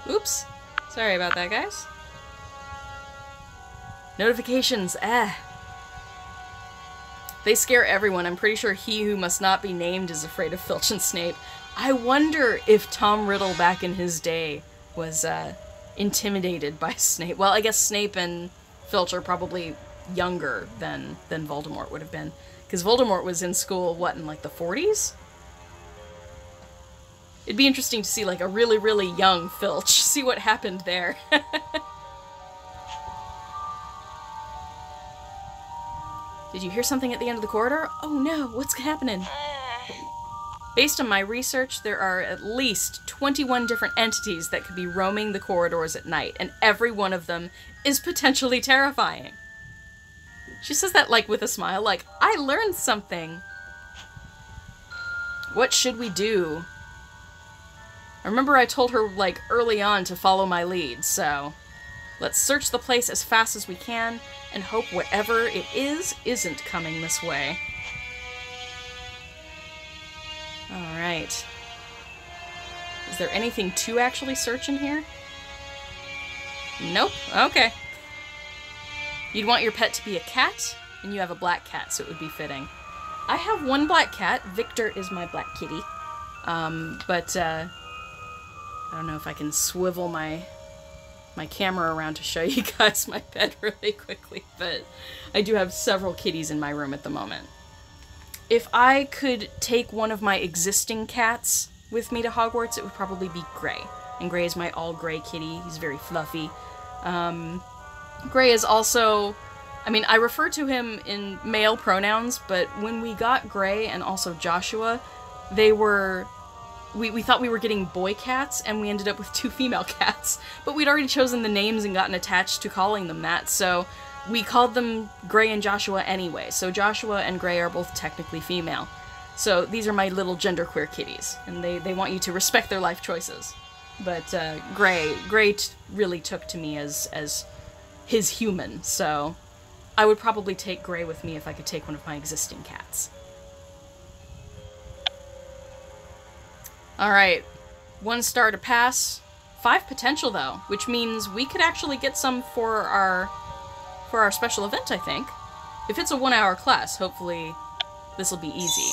Oops. Sorry about that, guys. Notifications. They scare everyone. I'm pretty sure he who must not be named is afraid of Filch and Snape. I wonder if Tom Riddle back in his day was intimidated by Snape. Well, I guess Snape and Filch are probably younger than Voldemort would have been. Because Voldemort was in school, what, in like the 40s? It'd be interesting to see like a really, really young Filch. See what happened there. Did you hear something at the end of the corridor? Oh no, what's happening? Based on my research, there are at least 21 different entities that could be roaming the corridors at night, and every one of them is potentially terrifying. She says that like with a smile, like, I learned something. What should we do? I remember I told her, like, early on to follow my lead, so let's search the place as fast as we can and hope whatever it is isn't coming this way. Alright. Is there anything to actually search in here? Nope. Okay. You'd want your pet to be a cat, and you have a black cat, so it would be fitting. I have one black cat. Victor is my black kitty. I don't know if I can swivel my my camera around to show you guys my bed really quickly, but I do have several kitties in my room at the moment. If I could take one of my existing cats with me to Hogwarts, it would probably be Gray. And Gray is my all-gray kitty. He's very fluffy. Gray is also... I mean, I refer to him in male pronouns, but when we got Gray and also Joshua, they were... We thought we were getting boy cats, and we ended up with 2 female cats. But we'd already chosen the names and gotten attached to calling them that, so we called them Gray and Joshua anyway. So Joshua and Gray are both technically female. So these are my little genderqueer kitties, and they want you to respect their life choices. But Gray really took to me as his human, so I would probably take Gray with me if I could take one of my existing cats. Alright, 1 star to pass. 5 potential, though, which means we could actually get some for our special event, I think. If it's a 1-hour class, hopefully this will be easy.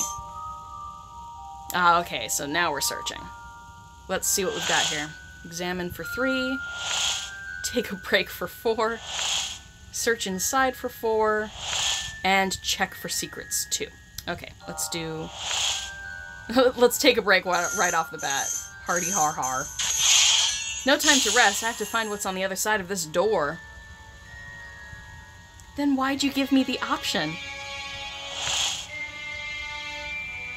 Ah, okay, so now we're searching. Let's see what we've got here. Examine for 3. Take a break for 4. Search inside for 4. And check for secrets, 2. Okay, let's do... Let's take a break right off the bat. Hardy har har. No time to rest. I have to find what's on the other side of this door. Then why'd you give me the option?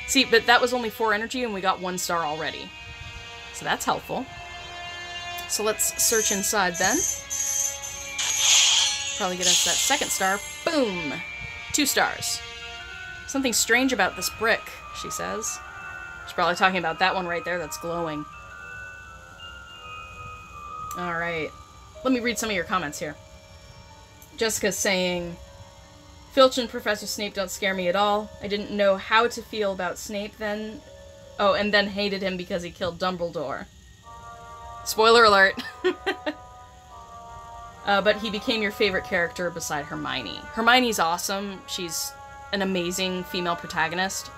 See, but that was only 4 energy and we got 1 star already. So that's helpful. So let's search inside then. Probably get us that 2nd star. Boom! 2 stars. Something strange about this brick, she says. She's probably talking about that one right there that's glowing. Alright. Let me read some of your comments here. Jessica's saying, Filch and Professor Snape don't scare me at all. I didn't know how to feel about Snape then. Oh, and then hated him because he killed Dumbledore. Spoiler alert. But he became your favorite character beside Hermione. Hermione's awesome. She's an amazing female protagonist.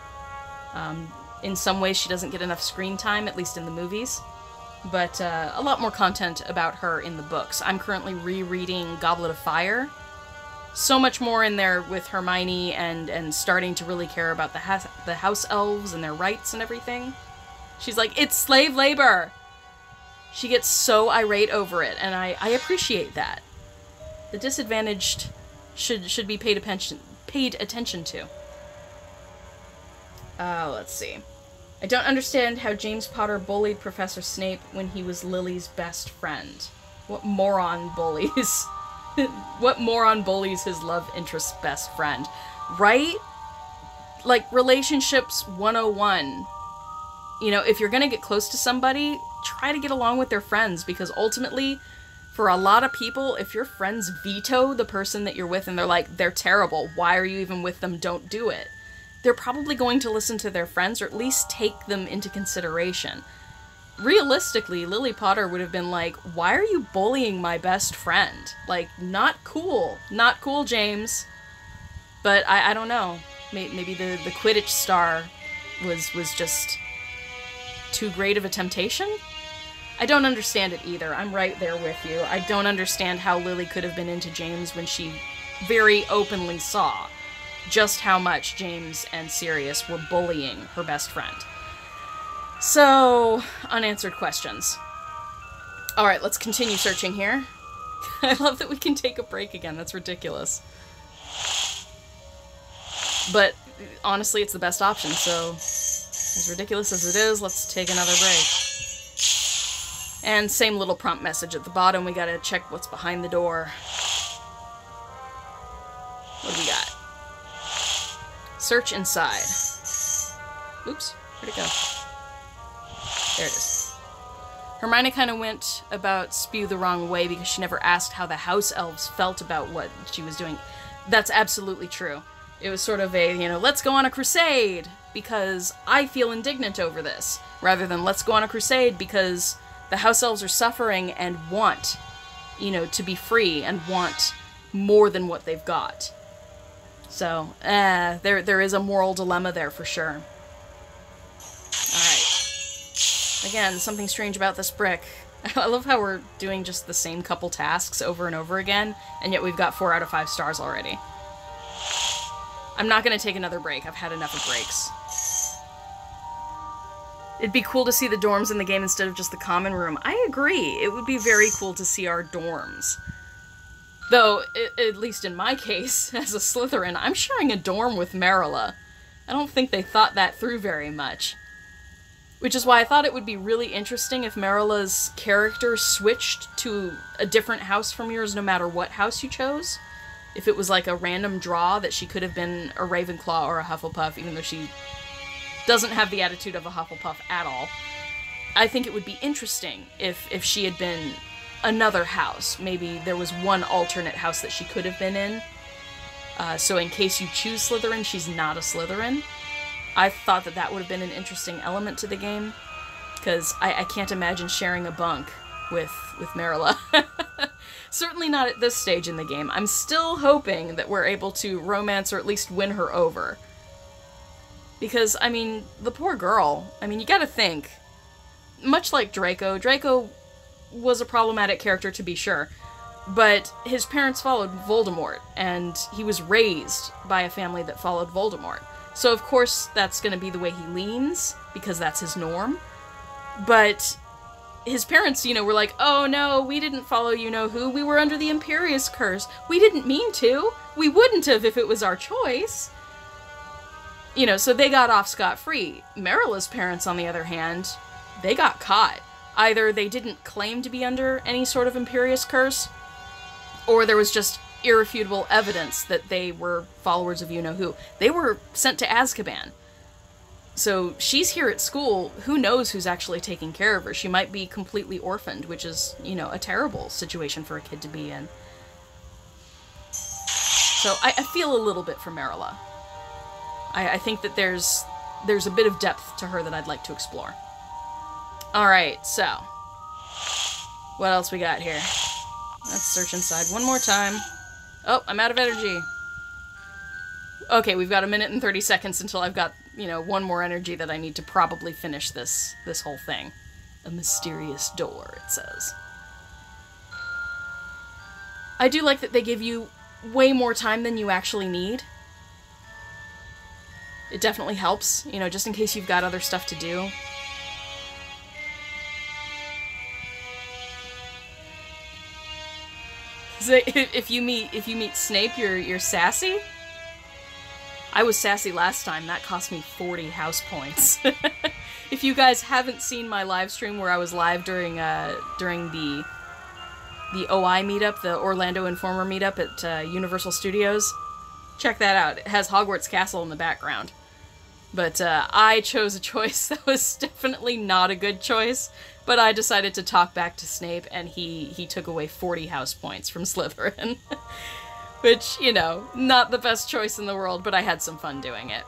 In some ways, she doesn't get enough screen time, at least in the movies. But a lot more content about her in the books. I'm currently rereading Goblet of Fire. So much more in there with Hermione and starting to really care about the house elves and their rights and everything. She's like, it's slave labor! She gets so irate over it, and I appreciate that. The disadvantaged should be paid attention to. Let's see. I don't understand how James Potter bullied Professor Snape when he was Lily's best friend. What moron bullies? What moron bullies his love interest's best friend? Right? Like, relationships 101. You know, if you're gonna get close to somebody, try to get along with their friends, because ultimately, for a lot of people, if your friends veto the person that you're with and they're like, they're terrible, why are you even with them, don't do it, they're probably going to listen to their friends, or at least take them into consideration. Realistically, Lily Potter would have been like, why are you bullying my best friend? Like, not cool. Not cool, James. But I don't know. Maybe the Quidditch star was just too great of a temptation? I don't understand it either. I'm right there with you. I don't understand how Lily could have been into James when she very openly saw just how much James and Sirius were bullying her best friend. So, unanswered questions. Alright, let's continue searching here. I love that we can take a break again. That's ridiculous. But, honestly, it's the best option, so as ridiculous as it is, let's take another break. And same little prompt message at the bottom. We gotta check what's behind the door. What do we got? Search inside. Oops, where'd it go? There it is. Hermione kind of went about spew the wrong way because she never asked how the house elves felt about what she was doing. That's absolutely true. It was sort of a, you know, let's go on a crusade because I feel indignant over this, rather than let's go on a crusade because the house elves are suffering and want, you know, to be free and want more than what they've got. So, there is a moral dilemma there for sure. Alright. Again, something strange about this brick. I love how we're doing just the same couple tasks over and over again, and yet we've got 4 out of 5 stars already. I'm not going to take another break. I've had enough of breaks. It'd be cool to see the dorms in the game instead of just the common room. I agree. It would be very cool to see our dorms. Though, at least in my case, as a Slytherin, I'm sharing a dorm with Marilla. I don't think they thought that through very much. Which is why I thought it would be really interesting if Marilla's character switched to a different house from yours no matter what house you chose. If it was like a random draw that she could have been a Ravenclaw or a Hufflepuff, even though she doesn't have the attitude of a Hufflepuff at all. I think it would be interesting if she had been another house. Maybe there was one alternate house that she could have been in. So in case you choose Slytherin, she's not a Slytherin. I thought that would have been an interesting element to the game, because I can't imagine sharing a bunk with Marilla. Certainly not at this stage in the game. I'm still hoping that we're able to romance or at least win her over. Because, I mean, the poor girl, I mean, you gotta think, much like Draco was a problematic character to be sure, but his parents followed Voldemort, and he was raised by a family that followed Voldemort. So of course that's going to be the way he leans, because that's his norm. But his parents, you know, were like, oh no, we didn't follow you-know-who, we were under the Imperious Curse. We didn't mean to. We wouldn't have if it was our choice. You know, so they got off scot-free. Marilla's parents, on the other hand, they got caught. Either they didn't claim to be under any sort of Imperious Curse, or there was just irrefutable evidence that they were followers of you-know-who. They were sent to Azkaban. So she's here at school, who knows who's actually taking care of her. She might be completely orphaned, which is, you know, a terrible situation for a kid to be in. So I feel a little bit for Marilla. I think that there's a bit of depth to her that I'd like to explore. Alright, so what else we got here? Let's search inside one more time. Oh, I'm out of energy. Okay, we've got 1 minute and 30 seconds until I've got, you know, one more energy that I need to probably finish this whole thing. A mysterious door, it says. I do like that they give you way more time than you actually need. It definitely helps, you know, just in case you've got other stuff to do. So if you meet Snape, you're sassy? I was sassy last time. That cost me 40 house points. If you guys haven't seen my live stream where I was live during the OI meetup, the Orlando Informer meetup at Universal Studios, check that out. It has Hogwarts Castle in the background. But I chose a choice that was definitely not a good choice. But I decided to talk back to Snape, and he took away 40 house points from Slytherin. Which, you know, not the best choice in the world, but I had some fun doing it.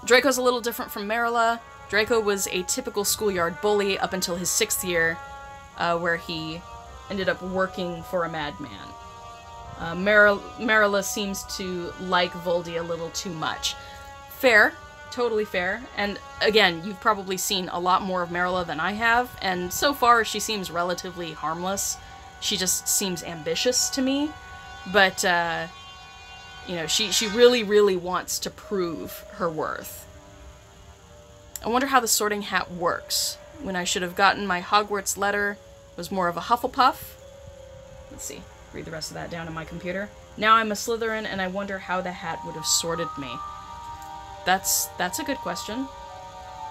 Draco's a little different from Marilla. Draco was a typical schoolyard bully up until his 6th year, where he ended up working for a madman. Marilla seems to like Voldy a little too much. Fair. Totally fair. And again, you've probably seen a lot more of Marilla than I have, and so far she seems relatively harmless. She just seems ambitious to me, but, you know, she really, really wants to prove her worth. I wonder how the sorting hat works. When I should have gotten my Hogwarts letter was more of a Hufflepuff. Let's see. Read the rest of that down on my computer. Now I'm a Slytherin, and I wonder how the hat would have sorted me. That's a good question.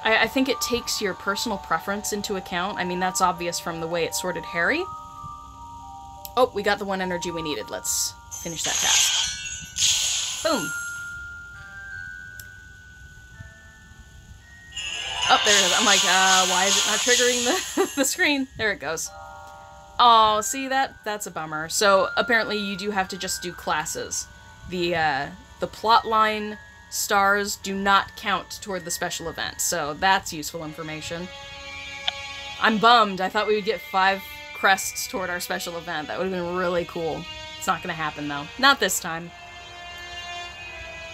I think it takes your personal preference into account. I mean, that's obvious from the way it sorted Harry. Oh, we got the 1 energy we needed. Let's finish that task. Boom. Oh, there it is. I'm like, why is it not triggering the screen? There it goes. Oh, see, that's a bummer. So, apparently you do have to just do classes. The plotline stars do not count toward the special event, so that's useful information. I'm bummed. I thought we would get 5 crests toward our special event. That would have been really cool. It's not gonna happen, though. Not this time.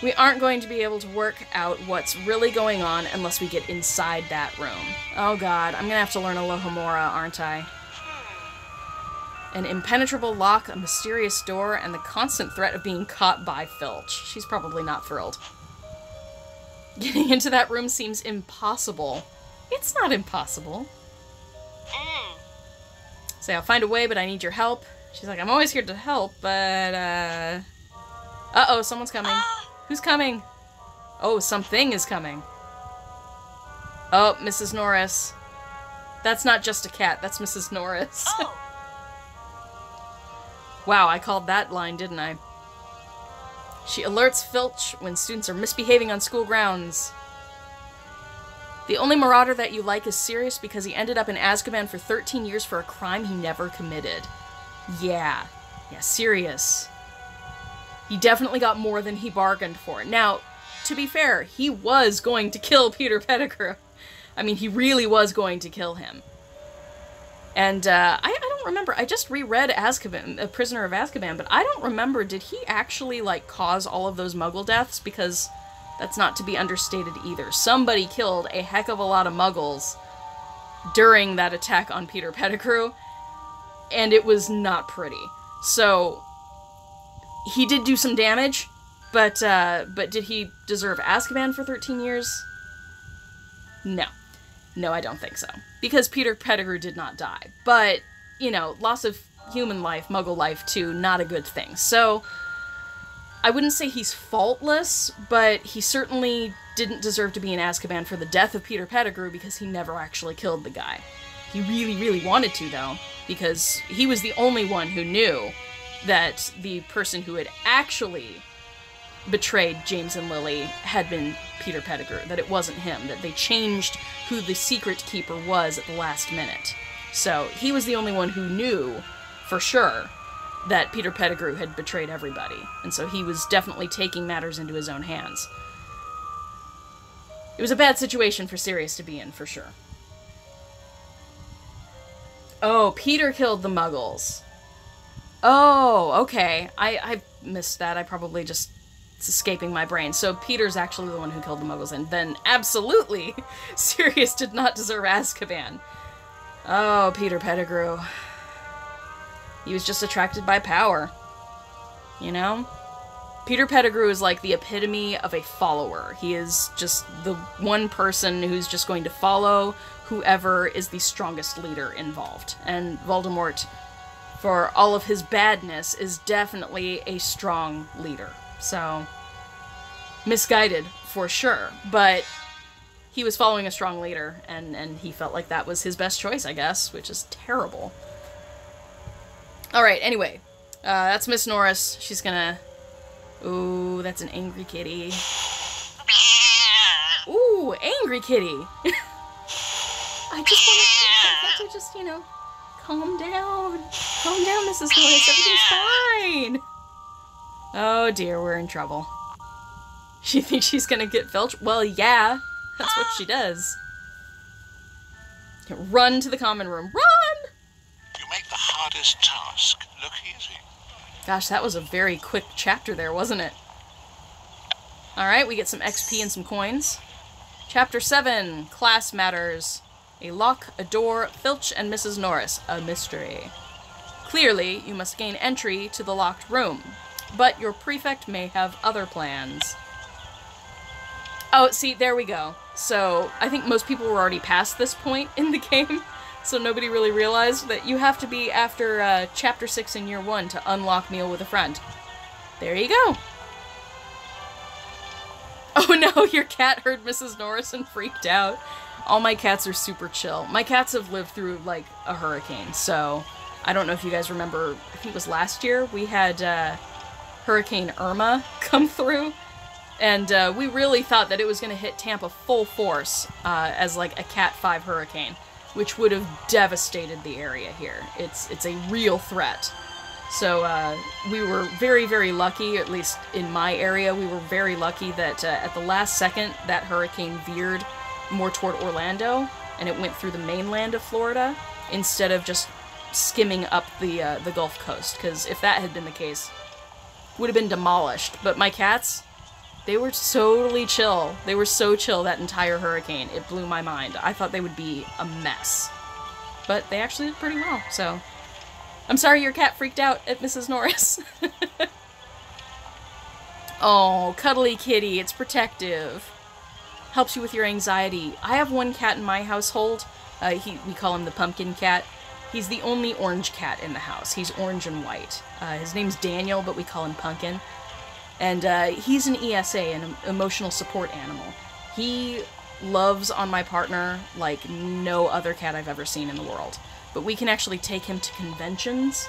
We aren't going to be able to work out what's really going on unless we get inside that room. Oh god, I'm gonna have to learn Alohomora, aren't I? An impenetrable lock, a mysterious door, and the constant threat of being caught by Filch. She's probably not thrilled. Getting into that room seems impossible. It's not impossible. Say, I'll find a way, but I need your help. She's like, I'm always here to help, but, uh-oh, someone's coming. Who's coming? Oh, something is coming. Oh, Mrs. Norris. That's not just a cat, that's Mrs. Norris. Oh. Wow, I called that line, didn't I? She alerts Filch when students are misbehaving on school grounds. The only marauder that you like is Sirius because he ended up in Azkaban for 13 years for a crime he never committed. Yeah, Sirius. He definitely got more than he bargained for. Now, to be fair, he was going to kill Peter Pettigrew. I mean, he really was going to kill him. And, I don't remember. I just reread Azkaban, A Prisoner of Azkaban, but I don't remember, did he actually, like, cause all of those Muggle deaths? Because that's not to be understated either. Somebody killed a heck of a lot of Muggles during that attack on Peter Pettigrew, and it was not pretty. So, he did do some damage, but did he deserve Azkaban for 13 years? No. No, I don't think so. Because Peter Pettigrew did not die. But, you know, loss of human life, Muggle life too, not a good thing. So, I wouldn't say he's faultless, but he certainly didn't deserve to be in Azkaban for the death of Peter Pettigrew because he never actually killed the guy. He really, really wanted to, though, because he was the only one who knew that the person who had actually betrayed James and Lily had been Peter Pettigrew, that it wasn't him, that they changed who the secret keeper was at the last minute. So he was the only one who knew for sure that Peter Pettigrew had betrayed everybody, and so he was definitely taking matters into his own hands. It was a bad situation for Sirius to be in, for sure. Oh, Peter killed the Muggles. Oh, okay. I missed that. I probably just... It's escaping my brain. So Peter's actually the one who killed the Muggles, and then absolutely Sirius did not deserve Azkaban. Oh, Peter Pettigrew. He was just attracted by power. You know? Peter Pettigrew is like the epitome of a follower. He is just the one person who's just going to follow whoever is the strongest leader involved. And Voldemort, for all of his badness, is definitely a strong leader. So, misguided, for sure, but he was following a strong leader, and he felt like that was his best choice, I guess, which is terrible. Alright, anyway, that's Miss Norris. She's gonna... Ooh, that's an angry kitty. Ooh, angry kitty! I just want to just, you know, calm down. Calm down, Mrs. Norris, everything's fine! Oh dear, we're in trouble. She thinks she's gonna get Filch? Well, yeah, that's what she does. Run to the common room. Run! You make the hardest task look easy. Gosh, that was a very quick chapter there, wasn't it? Alright, we get some XP and some coins. Chapter 7, Class Matters. A lock, a door, Filch and Mrs. Norris, a mystery. Clearly, you must gain entry to the locked room. But your prefect may have other plans. Oh, see, there we go. So, I think most people were already past this point in the game, so nobody really realized that you have to be after Chapter 6 in Year 1 to unlock Meal with a Friend. There you go. Oh no, your cat heard Mrs. Norris and freaked out. All my cats are super chill. My cats have lived through, like, a hurricane, so... I don't know if you guys remember, I think it was last year, we had, Hurricane Irma come through, and we really thought that it was going to hit Tampa full force as like a Cat 5 hurricane, which would have devastated the area here. It's a real threat. So we were very, very lucky, at least in my area, we were very lucky that at the last second that hurricane veered more toward Orlando, and it went through the mainland of Florida instead of just skimming up the Gulf Coast, because if that had been the case, would have been demolished. But my cats, They were totally chill. They were so chill that entire hurricane. It blew my mind. I thought they would be a mess. But they actually did pretty well, so... I'm sorry your cat freaked out at Mrs. Norris. Oh, cuddly kitty. It's protective. Helps you with your anxiety. I have one cat in my household. We call him the pumpkin cat. He's the only orange cat in the house. He's orange and white. His name's Daniel, but we call him Pumpkin. And he's an ESA, an emotional support animal. He loves on my partner like no other cat I've ever seen in the world. But we can actually take him to conventions.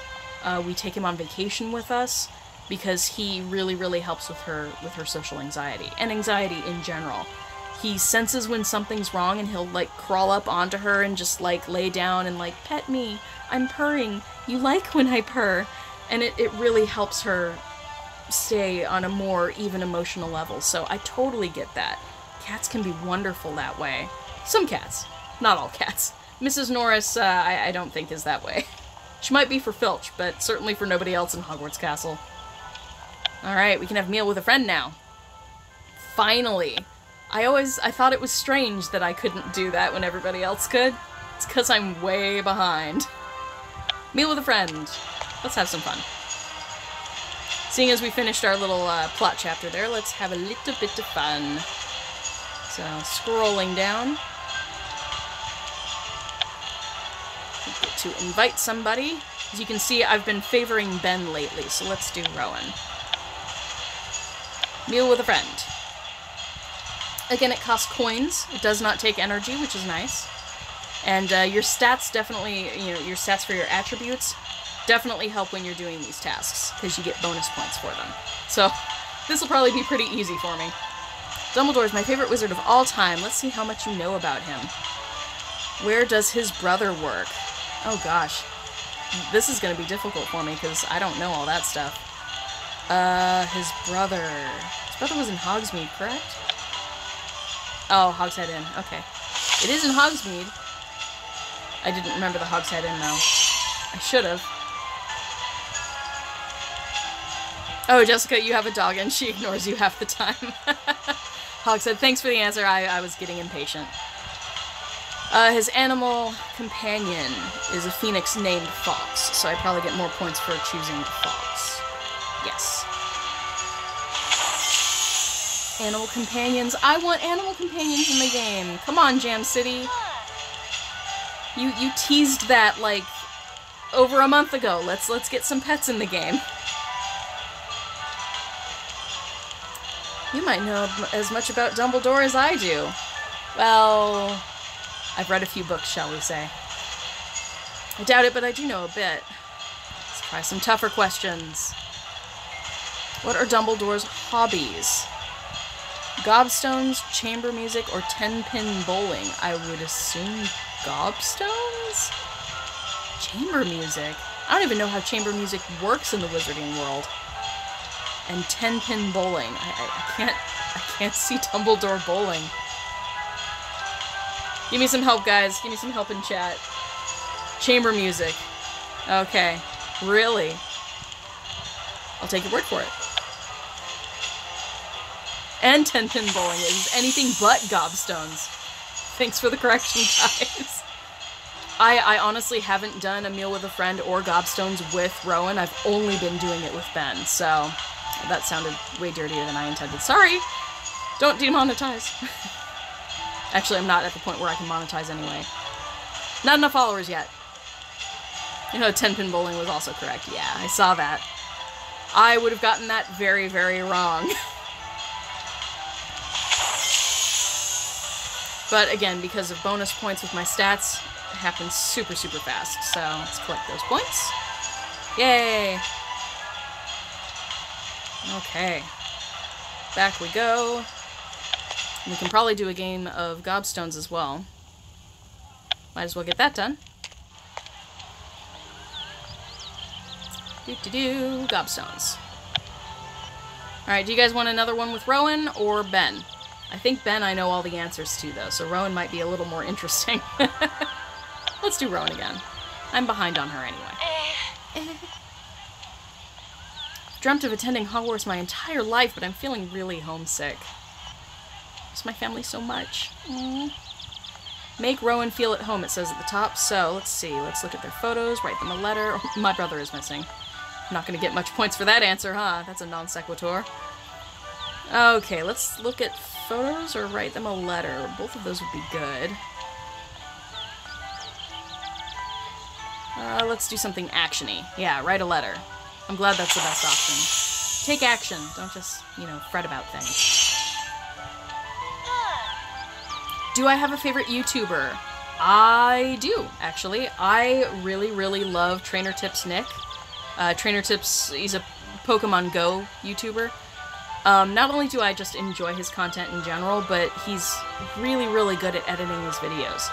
We take him on vacation with us because he really, really helps with her social anxiety and anxiety in general. He senses when something's wrong and he'll like crawl up onto her and just like lay down and like, pet me, I'm purring, you like when I purr. And it really helps her stay on a more even emotional level, so I totally get that. Cats can be wonderful that way. Some cats. Not all cats. Mrs. Norris, I don't think is that way. She might be for Filch, but certainly for nobody else in Hogwarts Castle. Alright, we can have meal with a friend now. Finally. I thought it was strange that I couldn't do that when everybody else could. It's because I'm way behind. Meal with a friend. Let's have some fun. Seeing as we finished our little plot chapter there, let's have a little bit of fun. So, scrolling down. Get to invite somebody. As you can see, I've been favoring Ben lately, so let's do Rowan. Meal with a friend. Again, it costs coins. It does not take energy, which is nice. And your stats definitely, your stats for your attributes definitely help when you're doing these tasks, because you get bonus points for them. So, this will probably be pretty easy for me. Dumbledore is my favorite wizard of all time. Let's see how much you know about him. Where does his brother work? Oh gosh. This is going to be difficult for me, because I don't know all that stuff. His brother... His brother was in Hogsmeade, correct? Oh, Hogshead Inn. Okay. It is in Hogsmeade. I didn't remember the Hogshead Inn, though. I should have. Oh, Jessica, you have a dog and she ignores you half the time. Hogshead, thanks for the answer. I was getting impatient. His animal companion is a phoenix named Fox, so I probably get more points for choosing Fox. Yes. Animal companions. I want animal companions in the game. Come on, Jam City. You teased that, like, over a month ago. Let's get some pets in the game. You might know as much about Dumbledore as I do. Well, I've read a few books, shall we say. I doubt it, but I do know a bit. Let's try some tougher questions. What are Dumbledore's hobbies? Gobstones, chamber music, or 10-pin bowling? I would assume gobstones? Chamber music? I don't even know how chamber music works in the wizarding world. And 10-pin bowling. I can't see Dumbledore bowling. Give me some help, guys. Give me some help in chat. Chamber music. Okay. Really? I'll take your word for it. And 10-pin bowling is anything but gobstones. Thanks for the correction, guys. I honestly haven't done a meal with a friend or gobstones with Rowan. I've only been doing it with Ben, so that sounded way dirtier than I intended. Sorry! Don't demonetize. Actually, I'm not at the point where I can monetize anyway. Not enough followers yet. You know, 10-pin bowling was also correct. Yeah, I saw that. I would have gotten that very, very wrong. But again, because of bonus points with my stats, it happens super, super fast. So let's collect those points. Yay! Okay. Back we go. We can probably do a game of gobstones as well. Might as well get that done. Do-do-do, gobstones. Alright, do you guys want another one with Rowan or Ben? I think Ben I know all the answers to, though, so Rowan might be a little more interesting. Let's do Rowan again. I'm behind on her anyway. dreamt of attending Hogwarts my entire life, but I'm feeling really homesick. Miss my family so much. Make Rowan feel at home, it says at the top. So, let's see. Let's look at their photos, write them a letter. Oh, my brother is missing. I'm not going to get much points for that answer, huh? That's a non sequitur. Okay, let's look at photos or write them a letter. Both of those would be good. Let's do something action-y. Yeah, write a letter. I'm glad that's the best option. Take action. Don't just, you know, fret about things. Do I have a favorite YouTuber? I do, actually. I really, really love Trainer Tips Nick. Trainer Tips, he's a Pokemon Go YouTuber. Not only do I just enjoy his content in general, but he's really, really good at editing his videos.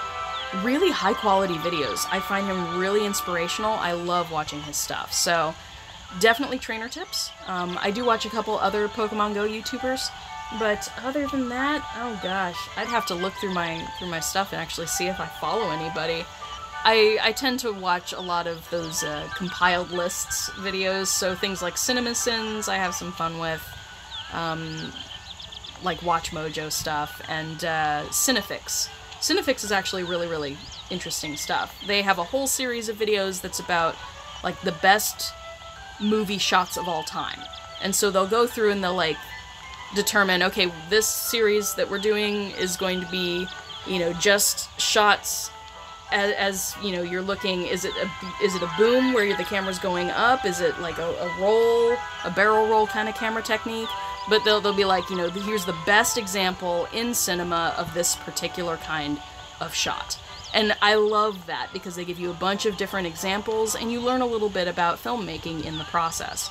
Really high-quality videos. I find him really inspirational. I love watching his stuff. So, definitely Trainer Tips. I do watch a couple other Pokemon Go YouTubers, but other than that, oh gosh, I'd have to look through my stuff and actually see if I follow anybody. I tend to watch a lot of those compiled lists videos, so things like CinemaSins I have some fun with, like Watch Mojo stuff, and Cinefix. Cinefix is actually really, really interesting stuff. They have a whole series of videos that's about, like, the best movie shots of all time. And so they'll go through and they'll, like, determine, okay, this series that we're doing is going to be, you know, just shots as you know, you're looking, is it a boom where the camera's going up? Is it like a roll, a barrel roll kind of camera technique? But they'll be like, you know, here's the best example in cinema of this particular kind of shot. And I love that because they give you a bunch of different examples and you learn a little bit about filmmaking in the process.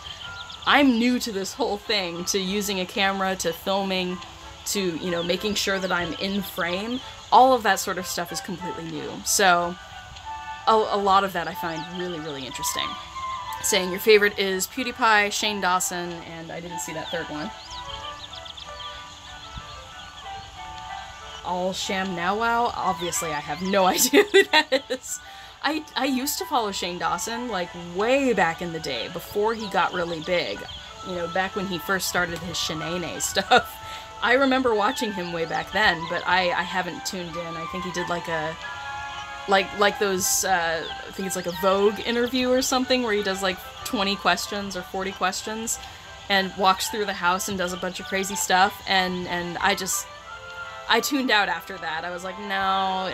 I'm new to this whole thing, to using a camera, to filming, to, you know, making sure that I'm in frame. All of that sort of stuff is completely new. So a lot of that I find really, really interesting. Saying your favorite is PewDiePie, Shane Dawson, and I didn't see that third one. All Sham Now Wow? Obviously I have no idea who that is. I used to follow Shane Dawson, like, way back in the day, before he got really big. You know, back when he first started his shenanigans stuff. I remember watching him way back then, but I haven't tuned in. I think he did like a... Like those, I think it's like a Vogue interview or something, where he does like 20 questions or 40 questions, and walks through the house and does a bunch of crazy stuff, and I tuned out after that. I was like, no,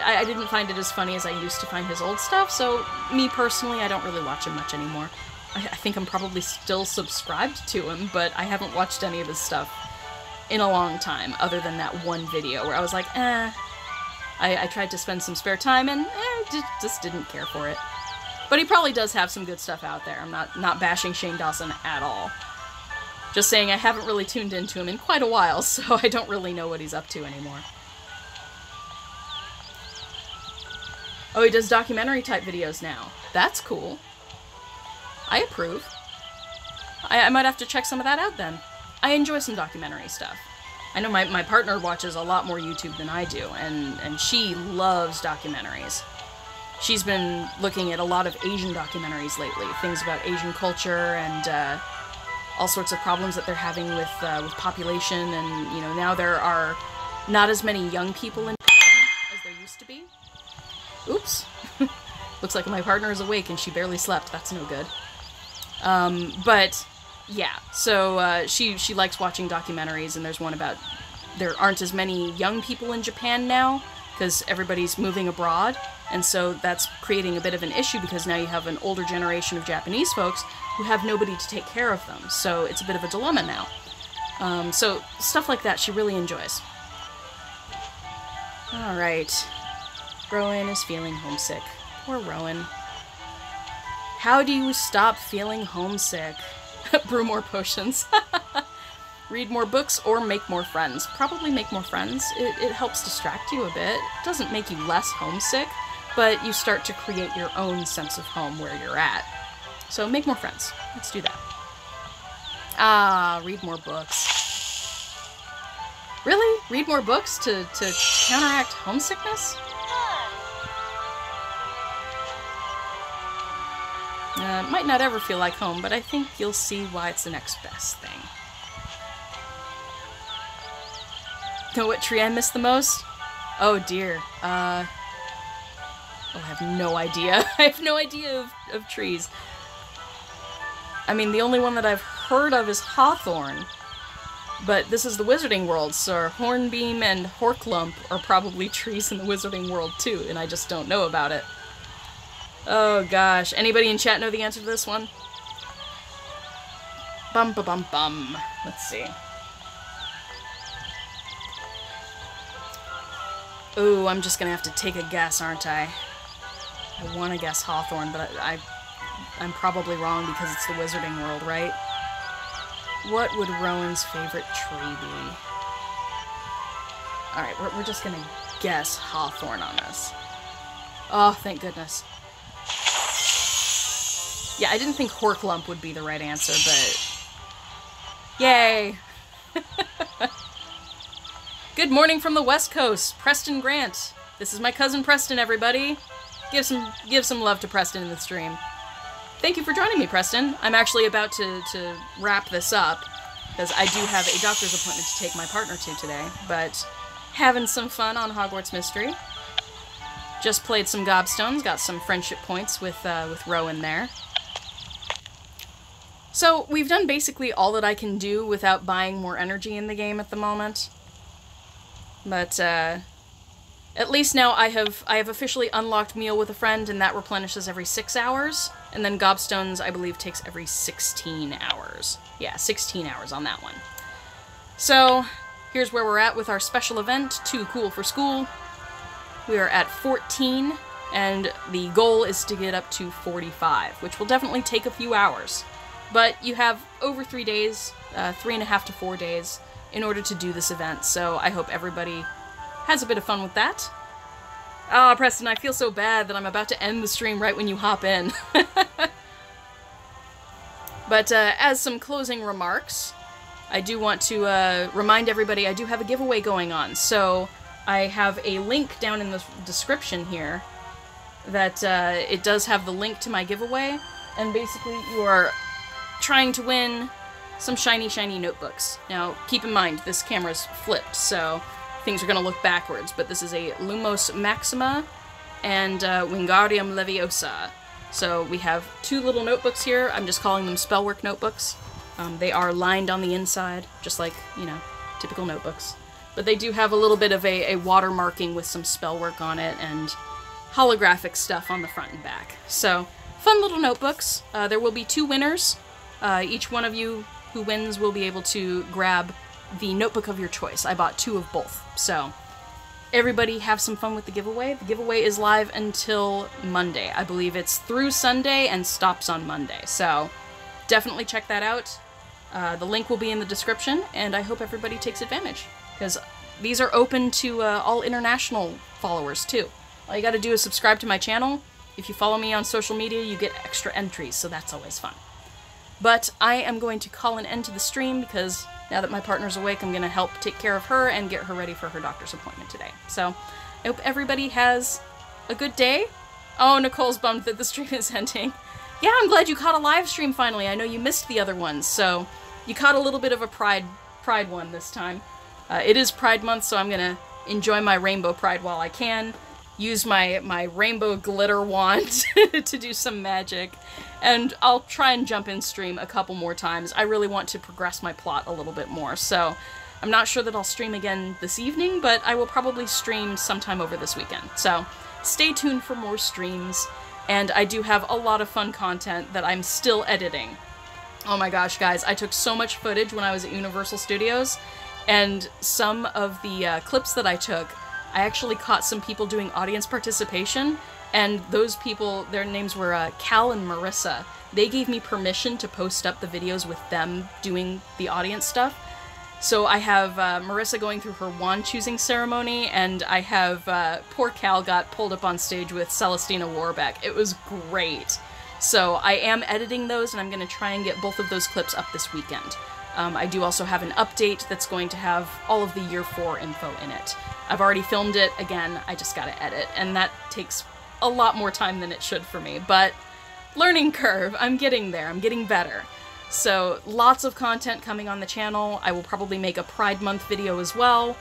I didn't find it as funny as I used to find his old stuff, so me personally, I don't really watch him much anymore. I think I'm probably still subscribed to him, but I haven't watched any of his stuff in a long time, other than that one video where I was like, I tried to spend some spare time and just didn't care for it. But he probably does have some good stuff out there. I'm not bashing Shane Dawson at all. Just saying I haven't really tuned into him in quite a while, so I don't really know what he's up to anymore. Oh, he does documentary type videos now. That's cool. I approve. I might have to check some of that out then. I enjoy some documentary stuff. I know my partner watches a lot more YouTube than I do, and she loves documentaries. She's been looking at a lot of Asian documentaries lately, things about Asian culture and all sorts of problems that they're having with population, and, you know, now there are not as many young people in as there used to be. Oops. Looks like my partner is awake and she barely slept. That's no good. But yeah, so she likes watching documentaries, and there's one about there aren't as many young people in Japan now because everybody's moving abroad, and so that's creating a bit of an issue because now you have an older generation of Japanese folks who have nobody to take care of them, so it's a bit of a dilemma now. So stuff like that she really enjoys. Alright, Rowan is feeling homesick. Poor Rowan. How do you stop feeling homesick? Brew more potions. Read more books or make more friends. Probably make more friends. It helps distract you a bit. It doesn't make you less homesick, but you start to create your own sense of home where you're at. So make more friends. Let's do that. Ah, read more books. Really? Read more books to counteract homesickness? might not ever feel like home, but I think you'll see why it's the next best thing. Know what tree I miss the most? Oh dear. Oh, I have no idea. I have no idea of trees. I mean, the only one that I've heard of is hawthorn. But this is the Wizarding World, so hornbeam and horklump are probably trees in the Wizarding World too, and I just don't know about it. Oh gosh, anybody in chat know the answer to this one? Bum ba bum bum. Let's see. Ooh, I'm just gonna have to take a guess, aren't I? I want to guess hawthorn, but I'm probably wrong because it's the Wizarding World, right? What would Rowan's favorite tree be? Alright, we're just gonna guess hawthorn on this. Oh, thank goodness. Yeah, I didn't think horklump would be the right answer, but... Yay! Good morning from the West Coast, Preston Grant. This is my cousin Preston, everybody. Give some love to Preston in the stream. Thank you for joining me, Preston. I'm actually about to wrap this up, because I do have a doctor's appointment to take my partner to today, but having some fun on Hogwarts Mystery. Just played some gobstones, got some friendship points with Rowan there. So, we've done basically all that I can do without buying more energy in the game at the moment. But, at least now I have officially unlocked Meal with a Friend, and that replenishes every 6 hours. And then Gobstones, I believe, takes every 16 hours. Yeah, 16 hours on that one. So, here's where we're at with our special event, Too Cool for School. We are at 14, and the goal is to get up to 45, which will definitely take a few hours. But you have over 3 days, 3.5 to 4 days, in order to do this event, so I hope everybody has a bit of fun with that. Oh, Preston, I feel so bad that I'm about to end the stream right when you hop in. But as some closing remarks, I do want to remind everybody I do have a giveaway going on. So I have a link down in the description here that it does have the link to my giveaway. And basically you are trying to win some shiny, shiny notebooks. Now, keep in mind, this camera's flipped, so things are going to look backwards, but this is a Lumos Maxima and Wingardium Leviosa. So we have 2 little notebooks here. I'm just calling them Spellwork notebooks. They are lined on the inside, just like, you know, typical notebooks. But they do have a little bit of a watermarking with some spellwork on it and holographic stuff on the front and back. So, fun little notebooks. There will be 2 winners. Each one of you who wins will be able to grab the notebook of your choice. I bought 2 of both. So, everybody have some fun with the giveaway. The giveaway is live until Monday. I believe it's through Sunday and stops on Monday. So, definitely check that out. The link will be in the description, and I hope everybody takes advantage. Because these are open to all international followers, too. All you gotta do is subscribe to my channel. If you follow me on social media, you get extra entries, so that's always fun. But I am going to call an end to the stream because now that my partner's awake, I'm going to help take care of her and get her ready for her doctor's appointment today. So, I hope everybody has a good day. Oh, Nicole's bummed that the stream is ending. Yeah, I'm glad you caught a live stream finally. I know you missed the other ones, so you caught a little bit of a Pride one this time. It is Pride Month, so I'm going to enjoy my Rainbow Pride while I can. Use my rainbow glitter wand to do some magic. And I'll try and jump in stream a couple more times. I really want to progress my plot a little bit more, so I'm not sure that I'll stream again this evening, but I will probably stream sometime over this weekend. So stay tuned for more streams, and I do have a lot of fun content that I'm still editing. Oh my gosh, guys, I took so much footage when I was at Universal Studios, and some of the clips that I took, I actually caught some people doing audience participation, and those people, their names were Cal and Marissa. They gave me permission to post up the videos with them doing the audience stuff. So I have Marissa going through her wand choosing ceremony, and I have poor Cal got pulled up on stage with Celestina Warbeck. It was great. So I am editing those, and I'm going to try and get both of those clips up this weekend. I do also have an update that's going to have all of the Year 4 info in it. I've already filmed it, again, I just gotta edit, and that takes a lot more time than it should for me, but learning curve. I'm getting there. I'm getting better. So lots of content coming on the channel. I will probably make a Pride Month video as well.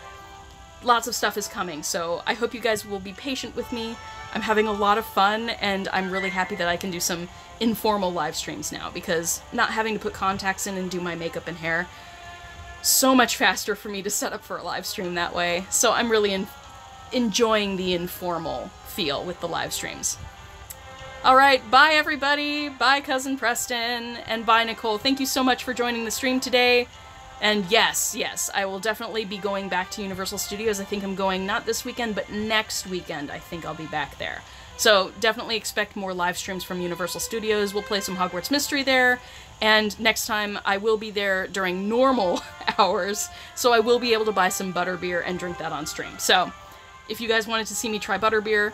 Lots of stuff is coming, so I hope you guys will be patient with me. I'm having a lot of fun, and I'm really happy that I can do some informal live streams now, because not having to put contacts in and do my makeup and hair, so much faster for me to set up for a live stream that way. So I'm really enjoying the informal feel with the live streams. Alright, bye everybody, bye Cousin Preston, and bye Nicole. Thank you so much for joining the stream today. And yes, I will definitely be going back to Universal Studios. I think I'm going not this weekend, but next weekend I think I'll be back there. So definitely expect more live streams from Universal Studios. We'll play some Hogwarts Mystery there, and next time I will be there during normal hours, so I will be able to buy some butterbeer and drink that on stream. So if you guys wanted to see me try butterbeer,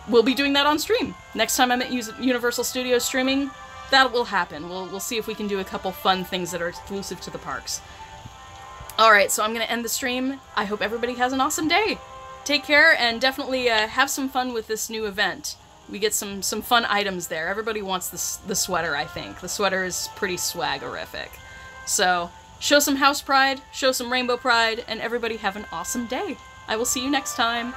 we'll be doing that on stream. Next time I'm at Universal Studios streaming, that will happen. We'll see if we can do a couple fun things that are exclusive to the parks. Alright, so I'm going to end the stream. I hope everybody has an awesome day. Take care, and definitely have some fun with this new event. We get some fun items there. Everybody wants the sweater, I think. The sweater is pretty swaggerific. So, show some house pride, show some rainbow pride, and everybody have an awesome day. I will see you next time.